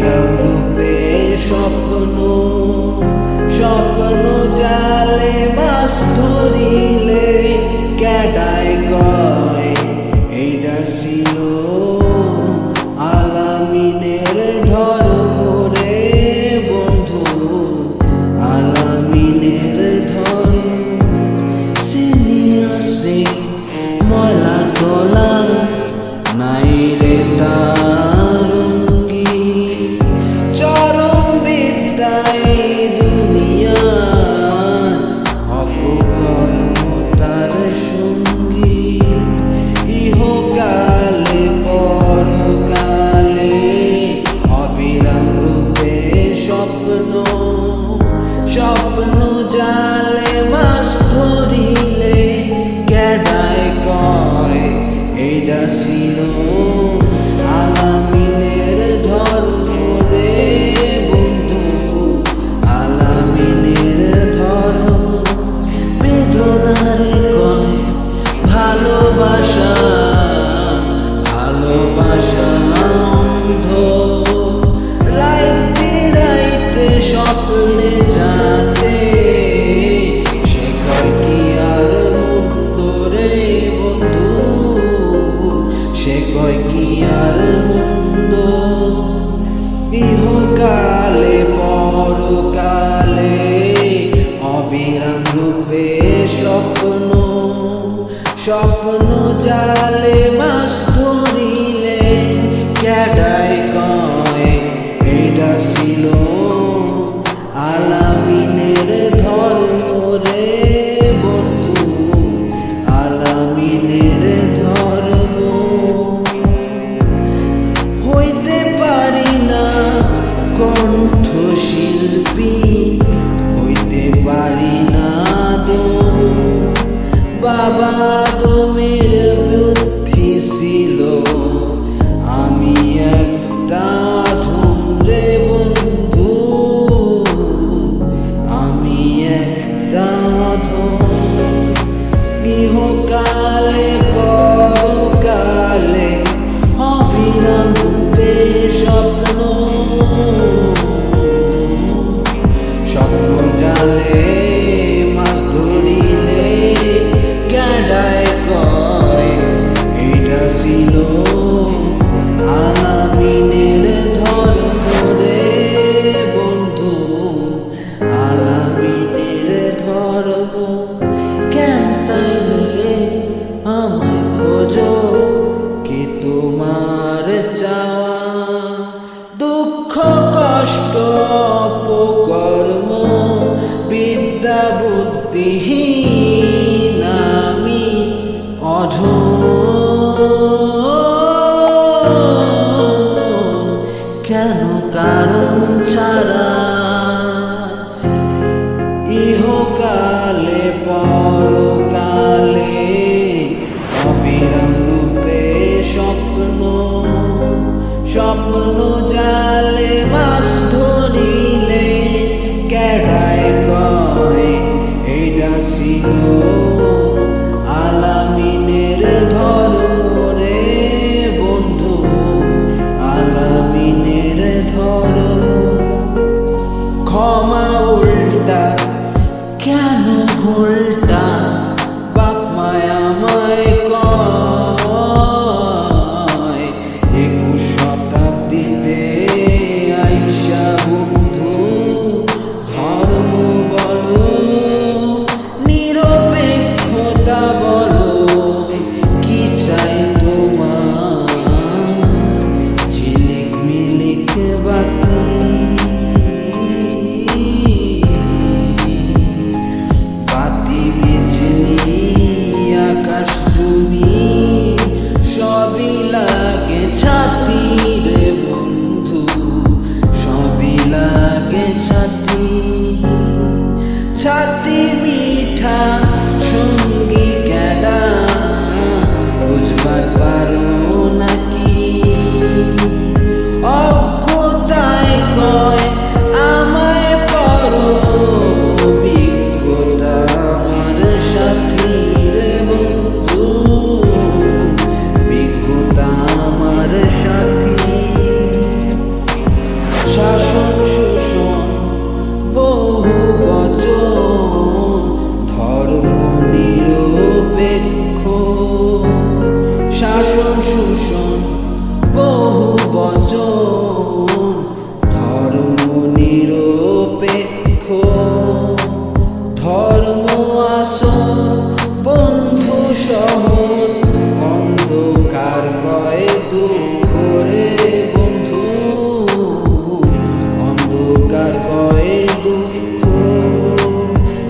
Speaker 4: অবিরাম রূপে স্বপ্ন স্বপ্ন জালে মাছ ধরিলে ক্যাডায় কয় এইটা ছিল আলামিনের ধর্ম রে বন্ধু, আলামিনের ধর্ম। সিনিয়াসে মলা তোলা নাই রে তারঙ্গী, চরম বিদ্যায় দুনিয়া অপকর্ম তার সঙ্গী। ইহকালে পরকালে অবিরাম রূপে স্বপ্ন স্বপ্ন জালে মাছ ধরিলে ক্যাডায় কয় এইটা ছিল আলামিনের ধর্ম রে বন্ধু, আলামিনের ধর্ম। বেদনারে কয় ভালোবাসা ভালোবাসা অন্ধ, রাইতে রাইতে স্বপ্নে যাতে সে কয় কি আর মুক্ত রে বন্ধু, সে কয় কি আর মুক্ত। ইহকালে পরকালে অবিরাম রূপে স্বপ্ন স্বপ্ন জালে মাছ ধরিলে ক্যাডায় কয় এইটা ছিল আলামিনের ধর্ম রে বন্ধু, আলামিনের ধর্ম। হইতে পারি না কণ্ঠশিল্পী, হইতে পারি না দম, বাবা দমের বুদ্ধি ছিল আমি একটা ধুম রে বন্ধু, আমি একটা ধুম। ইহকালে পরকালে অবিরাম রূপে স্বপ্ন স্বপ্ন জালে মাছ ধরিলে ক্যাডায় কয় এইটা ছিল আলামিনের ধর্ম রে বন্ধু, আলামিনের ধর্ম। কেন তাইলে আমায় খোঁজো কি তোমার চাওয়া, দুঃখ কষ্ট অপকর্ম বিদ্যা বুদ্ধিহীন আমি অধম, কেন কারণ ছাড়া ইহকালে পরকালে অবিরাম রূপে স্বপ্ন স্বপ্ন জালে মাছ ধরিলে ক্যাডায় কয় এইটা ছিল আলামিনের ধর্ম রে বন্ধু, আলামিনের ধর্ম। ক্ষমা উল্টা কেন উল্টা বাপ মায়া আমায় কয় 21 শতাব্দীতে আইসা বন্ধু ধর্ম বলো, নিরপেক্ষতা বলো, কি চাই তোমার ঝিলিক মিলিক বাতি, বাতি বিজলি আকাশ জমি সবই লাগে ছাতি রে বন্ধু, সবই লাগে ছাতি। ছাতি মিঠা সঙ্গী ক্যাডা বুঝবার পারো নাকি, অজ্ঞতায় কয় আমায় পড়ো, অভিজ্ঞতা আমার সাথী রে বন্ধু, অভিজ্ঞতা আমার সাথী। শাসন শোষণ বহু বচন ধর্ম নিরপেক্ষ শাসন শোষণ বহু বচন ধর্ম নিরপেক্ষ ধর্ম আসন বন্ধু শহর অন্ধকার কয় দুঃখ রে বন্ধু অন্ধকার কয় দুঃখ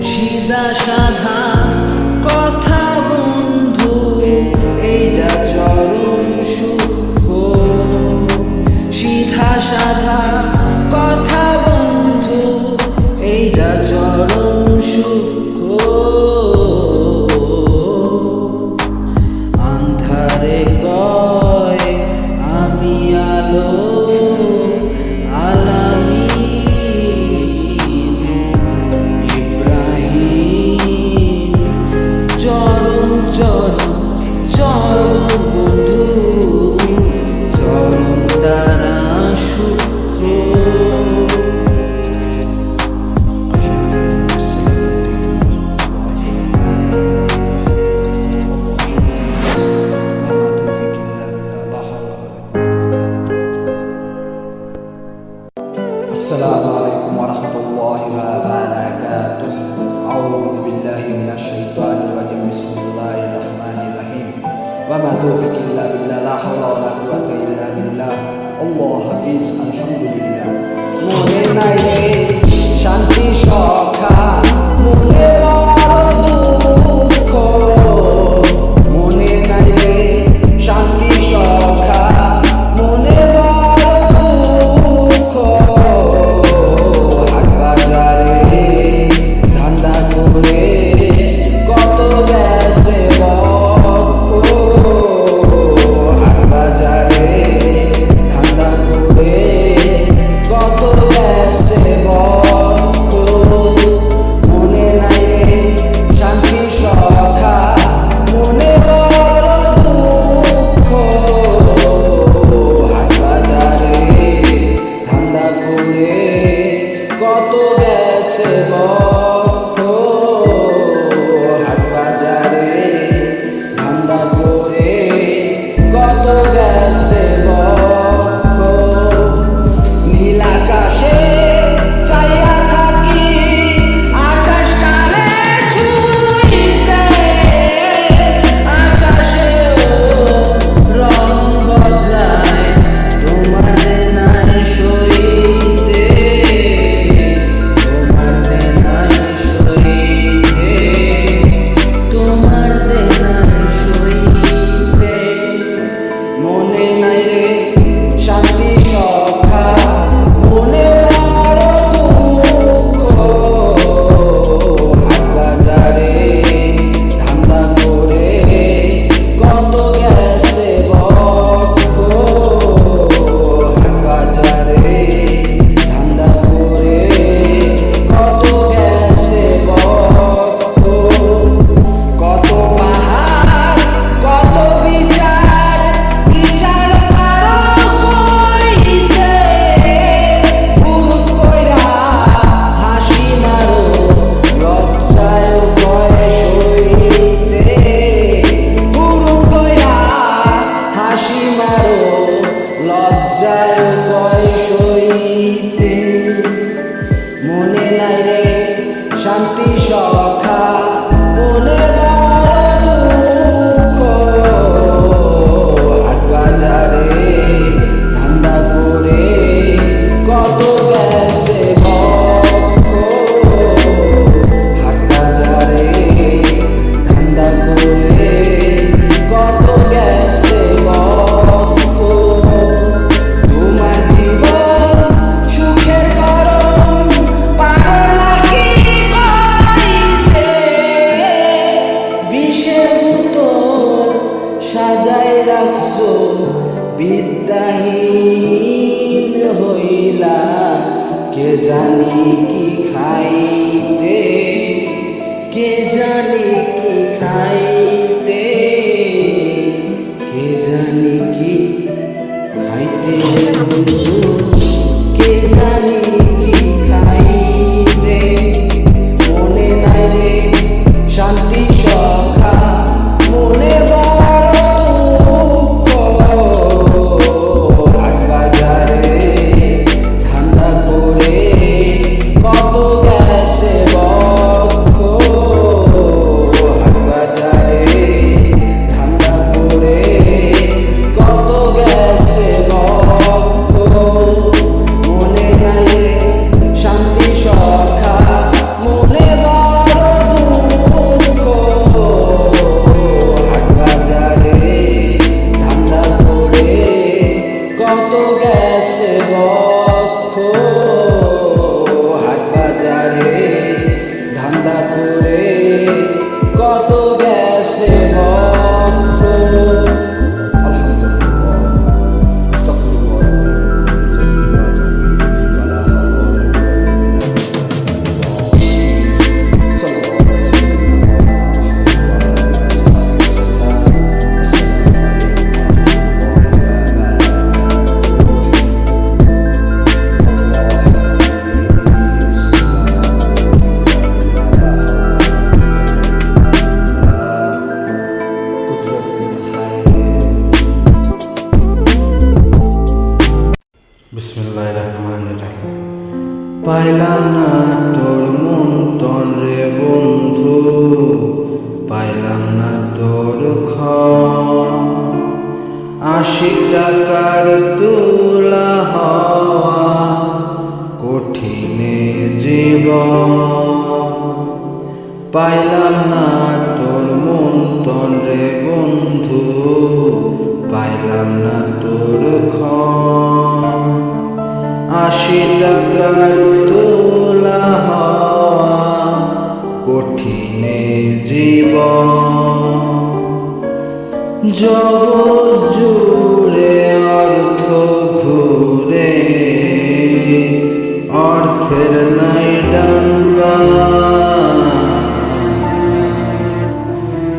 Speaker 4: সিধা সাধা কথা বন্ধু এইটা চরম সুখ সিধা সাধা কথা বন্ধু এইটা চরম সুখ আন্ধারে কয় আমি আলো আলামিন ইব্রাহিম চরম চরম চরম বন্ধু চরম দ্বারা সুখ
Speaker 3: السلام عليكم ورحمة الله وبركاته أعوذ بالله من الشيطان الرجيم بسم الله الرحمن الرحيم وما توفيق إلا بالله لا حول ولا قوة إلا بالله الله حفيظ الحمد لله মনে নাই রে শান্তি সখা মনে বড় দুঃখ মনে নাই রে শান্তি সখা মনে বড় দুঃখ হাট বাজারে ধান্দা করে কত গেছে বক্ষ হাট বাজারে ধান্দা করে কত গেছে বক্ষ মনে নাই রে শান্তি সখা মনে বড় দুঃখ হাট বাজারে ধান্দা করে কত গেছে বক্ষ হাট বাজারে ধান্দা করে কত গেছে বক্ষ নীল আকাশে চাইয়া থাকি আকাশ কালে ছুঁইতে আকাশেও রং বদলায় তোমার দেনায় সইতে তোমার দেনায় সইতে তোমার দেনায় সইতে মনে নাই রে শান্তি সখা মনে বড় দুঃখ হাট বাজারে ধান্দা করে কত গেছে বক্ষ হাট বাজারে ধান্দা করে কত গেছে বক্ষ কত পাহাড় কত বিচার বিচার পারো কইতে ভূত কইরা হাসি মারো লজ্জায় ভয় সইতে ভূত কইরা হাসি মারো লজ্জায় ভয় সইতে মনে নাই রে শান্তি সখা মনে বড় দুঃখ হাট বাজারে ধান্দা করে কত গেছে বক্ষ হাট বাজারে ধান্দা করে কত গেছে বক্ষ তোমার জীবন সুখের করম পাগল নাকি কইতে বিষের বোতল সাজাই রাখছো বিদ্যাহীন হইলা কে জানি কি খাইতে কে জানি কি খাইতে কে জানি কি খাইতে কে
Speaker 5: বিসমিল্লাহিররহমানিররহিম। পাইলাম না তোর মন্তন রে বন্ধু, পাইলাম না তোর ক্ষণ। ৮০ টাকার তুলা হওয়া কঠিনে জীবন। পাইলাম না তোর মন্তন রে বন্ধু, পাইলাম না তোর ক্ষণ। ৮০ টাকার তুলা হওয়া কঠিনে জীবন। জগৎ জুড়ে অর্থ ঘুরে, অর্থের নাই ডাঙ্গা।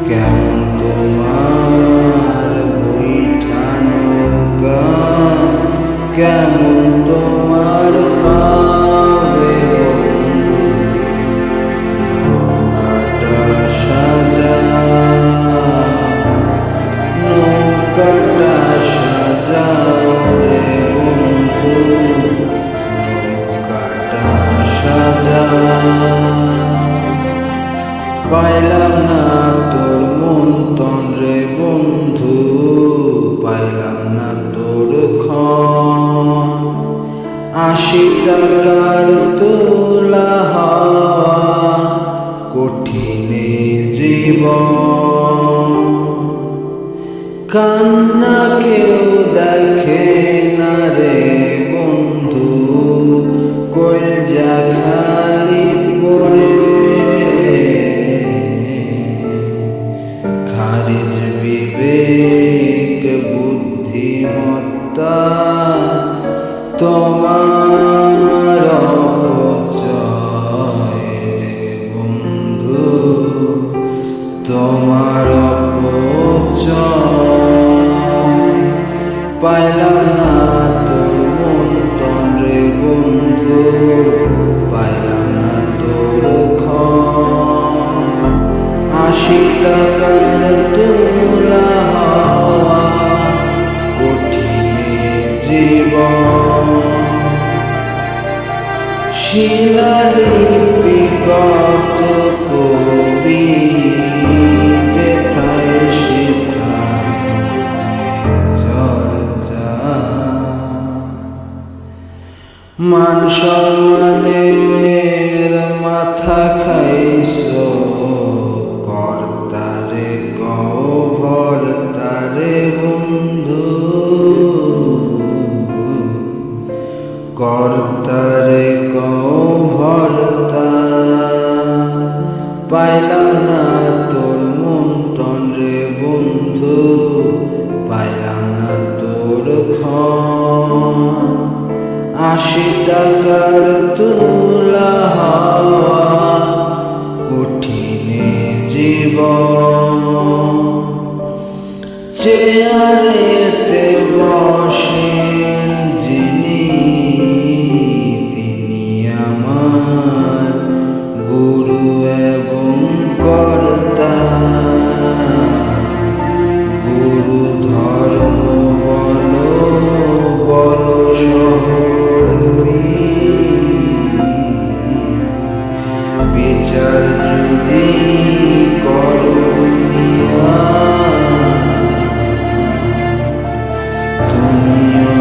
Speaker 5: কেমন তোমার বৈঠা নৌকা, কেমন তোমার পাবে নৌকাটা সাজা, নৌকাটা সাজাও রে বন্ধু, নৌকাটা সাজা। পাইলাম না তোর মন্তন রে বন্ধু, পাইলাম না তোর ক্ষণ। ৮০ টাকার তুলা হওয়া কঠিনে জীবন। কান্না কেউ দেখে না রে বন্ধু, কলজা খালি পড়ে। খারিজ বিবেক বুদ্ধিমত্তা তোমার অপচয় রে বন্ধু, তোমার অপচয়। পাইলাম না তোর মন্তন রে বন্ধু, পাইলাম না তোর ক্ষণ। ৮০ টাকার তুলা হওয়া কঠিনে জীবন। শিলালিপি কত কবি যেথায় সেথায় চর্চা। মান সম্মানের মাথা খাইছো, কর্তারে কও ভর্তারে বন্ধু, কর্তারে কও ভর্তা। পাইলাম না তোর মন্তন রে বন্ধু, পাইলাম না তোর ক্ষণ। ৮০ টাকার তুলা হওয়া কঠিনে জীবন। চেয়ারেতে বসেন যিনি, তিনি আমার গুরু এবং কর্তা। গুরু ধর্ম বলো বলো সহকর্মী, বিচার যদি করো দুনিয়া, তুমিও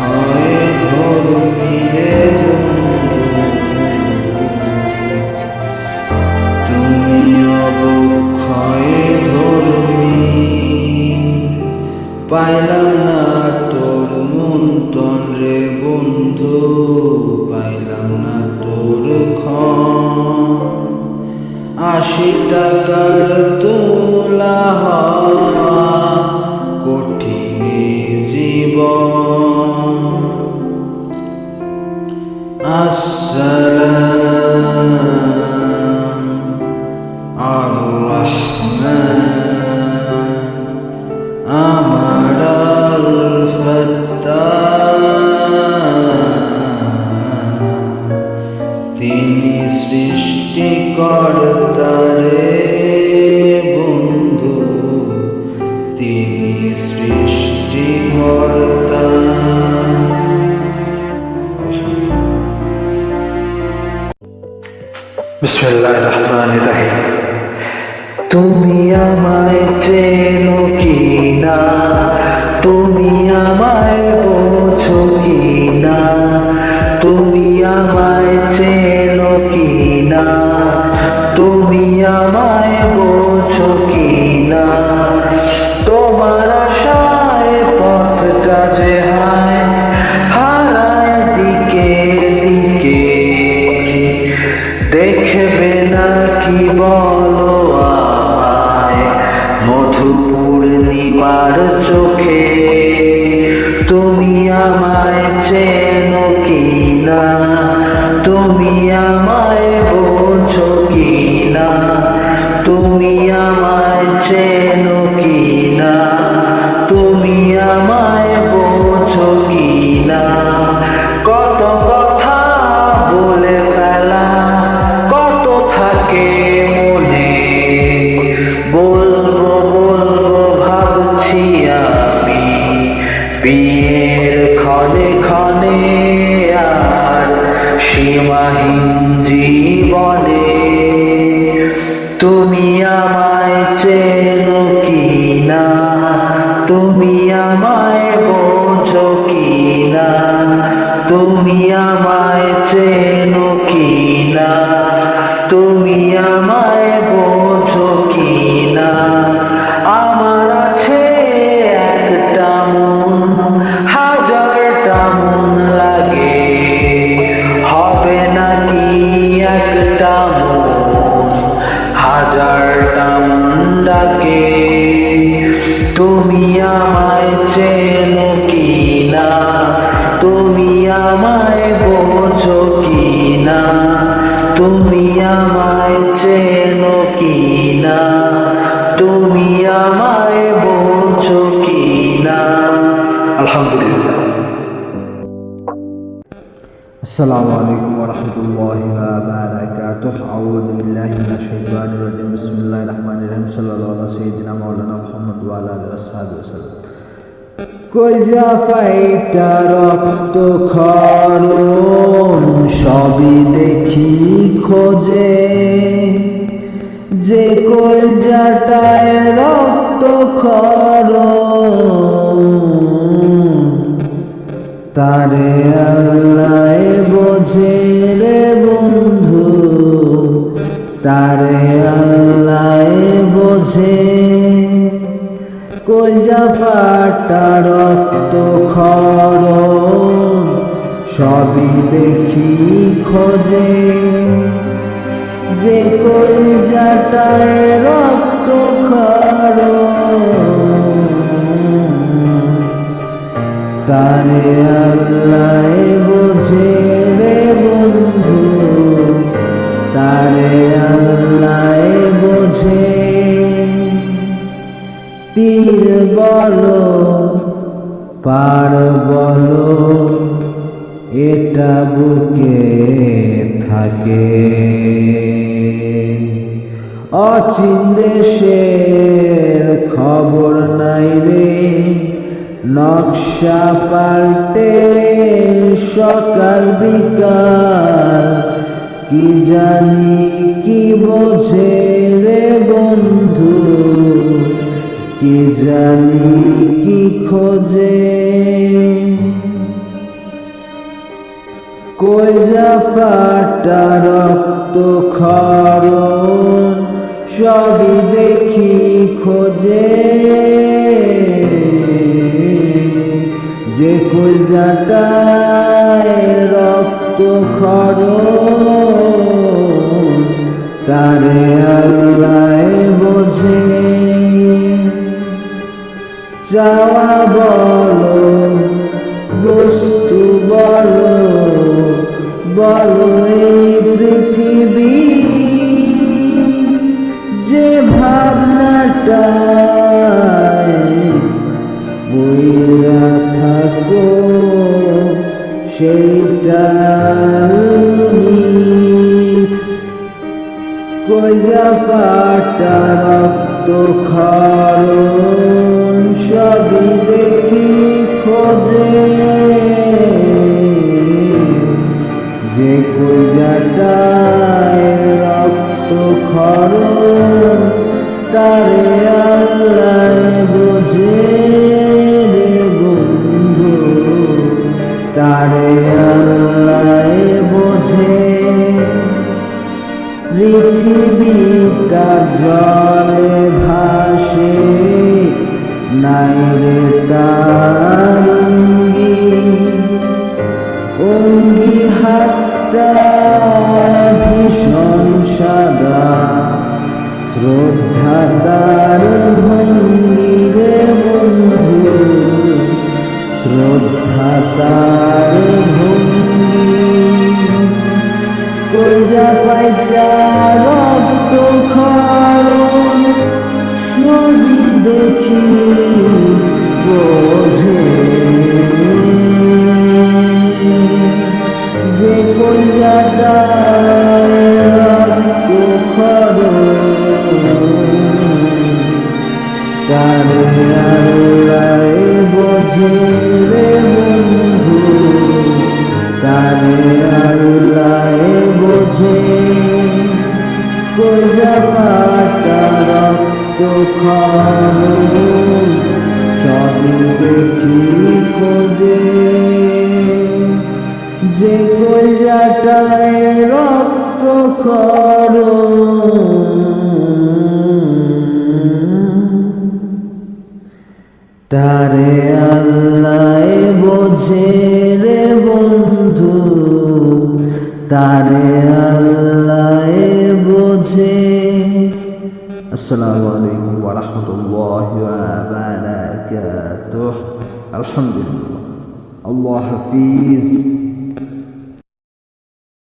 Speaker 5: হয় ধর্মী রে বন্ধু, তুমিও হয় ধর্মী। পাইলাম না তোর মন্তন রে বন্ধু, পাইলাম না তোর ক্ষণ। ৮০ টাকার তুলা হওয়া কঠিনে জীবন। আসসালাম আর রহমান আমার আল ফাত্তাহ, তিনি সৃষ্টিকর্তা রে বন্ধু, তিনি সৃষ্টিকর্তা। বিসমিল্লাহির রহমানির রহিম। তুমি আমায় চেনো কি না, তুমি আমায় বোঝো কি না, তুমি আমায় চেনো কি না, তুমি আমায় বোঝো কি না। তোমার আশায় পথটা যে হারায় দিকে দিকে, দেখবে না কি বলো আমায় মধু পূর্ণিমার চোখে। তুমি আমায় চেনো কি না, তুমি আমায় বোঝো কি না, তুমি আমায় চেনো কি না, তুমি আমায় বোঝো কি না। কত কথা বলে ফেলা, কত থাকে মনে, বলবো বলবো ভাবছি আমি বিয়ের ক্ষণে ক্ষণে আর সীমাহীন জীবনে। তুমি আমায় চেনো কি না, তুমি আমায় বোঝো কি না, তুমি আমায় চেনো কি না, তুমি আমায় বোঝো কি না। আমার আছে একটা মন, হাজারটা মন লাগে, হবে নাকি একটা মন হাজারটা মন ডাকে। তুমি আমায় চেনো কি না, তুমি আমায় বোঝো কি না, তুমি আমায় চেনো কি না, তুমি আমায় বোঝো কি না। আলহামদুলিল্লাহ।
Speaker 1: السلام عليكم ورحمة الله وبركاته. أعوذ بالله من الشيطان الرجيم. بسم الله الرحمن الرحيم. صلى الله على سيدنا مولانا محمد وعلى آله وصحبه وسلم. কইজা ফাইটা রক্ত খরণ সবই দেখি খোঁজে, যে কইজাটায় রক্ত খরণ তারে আল্লাহ বোঝে রে বন্ধু, তারে আল্লাহ বোঝে। কইজা ফাটা রক্ত খরণ সবই দেখি খোঁজে, যে কইজাটায় রক্ত খরণ তারে আল্লাহ বোঝে রে বন্ধু, তারে আল্লাহ বোঝে। তীর বলো পার বলো এটা বুকে থাকে, অচিন দেশের খবর নাই রে, নকশা পাল্টে সকাল বিকাল, কি জানি কি বোঝে রে বন্ধু, কি জানি কি খোঁজে। কইজা ফাটা রক্ত খরণ সবই দেখি খোঁজে, যে কইজাটায় রক্ত খরণ তারে আল্লাহ বোঝে। চাওয়া বলো বস্তু বলো, বলো এই পৃথিবী, যে ভাবনাটায় বইরা থাকো সেইটা কইজা ফাটা রক্ত খরণ সবই দেখি খোঁজে, যে কইজাটায়
Speaker 4: তারে আল্লাহ বোঝে রে বন্ধু, তারে আল্লাহ বোঝে। পৃথিবীটা জলে ভাসে, নাই রে তার অঙ্গি হাতটা ভীষণ সাদা, শ্রদ্ধা তার ভঙ্গি রে বন্ধু, শ্রদ্ধা তার ভঙ্গি। কইরা পাইটা রক্ত খরণ ছবি দেখি বোঝে, যে কইরাটা রক্ত খরণ তারে আল্লাহ বোঝে রে বন্ধু, তারে আল্লাহ বোঝে। কইরা পাতা রক্ত খরণ সবই দেখি খোঁজে, যে কইরাটায় রক্ত খরণ তারে আল্লাহ বোঝে রে বন্ধু, তারে আল্লাহ বোঝে।
Speaker 1: আসসালামু আলাইকুম ওয়া রাহমাতুল্লাহি ওয়া বারাকাতুহু। আলহামদুলিল্লাহ। আল্লাহ হাফিজ।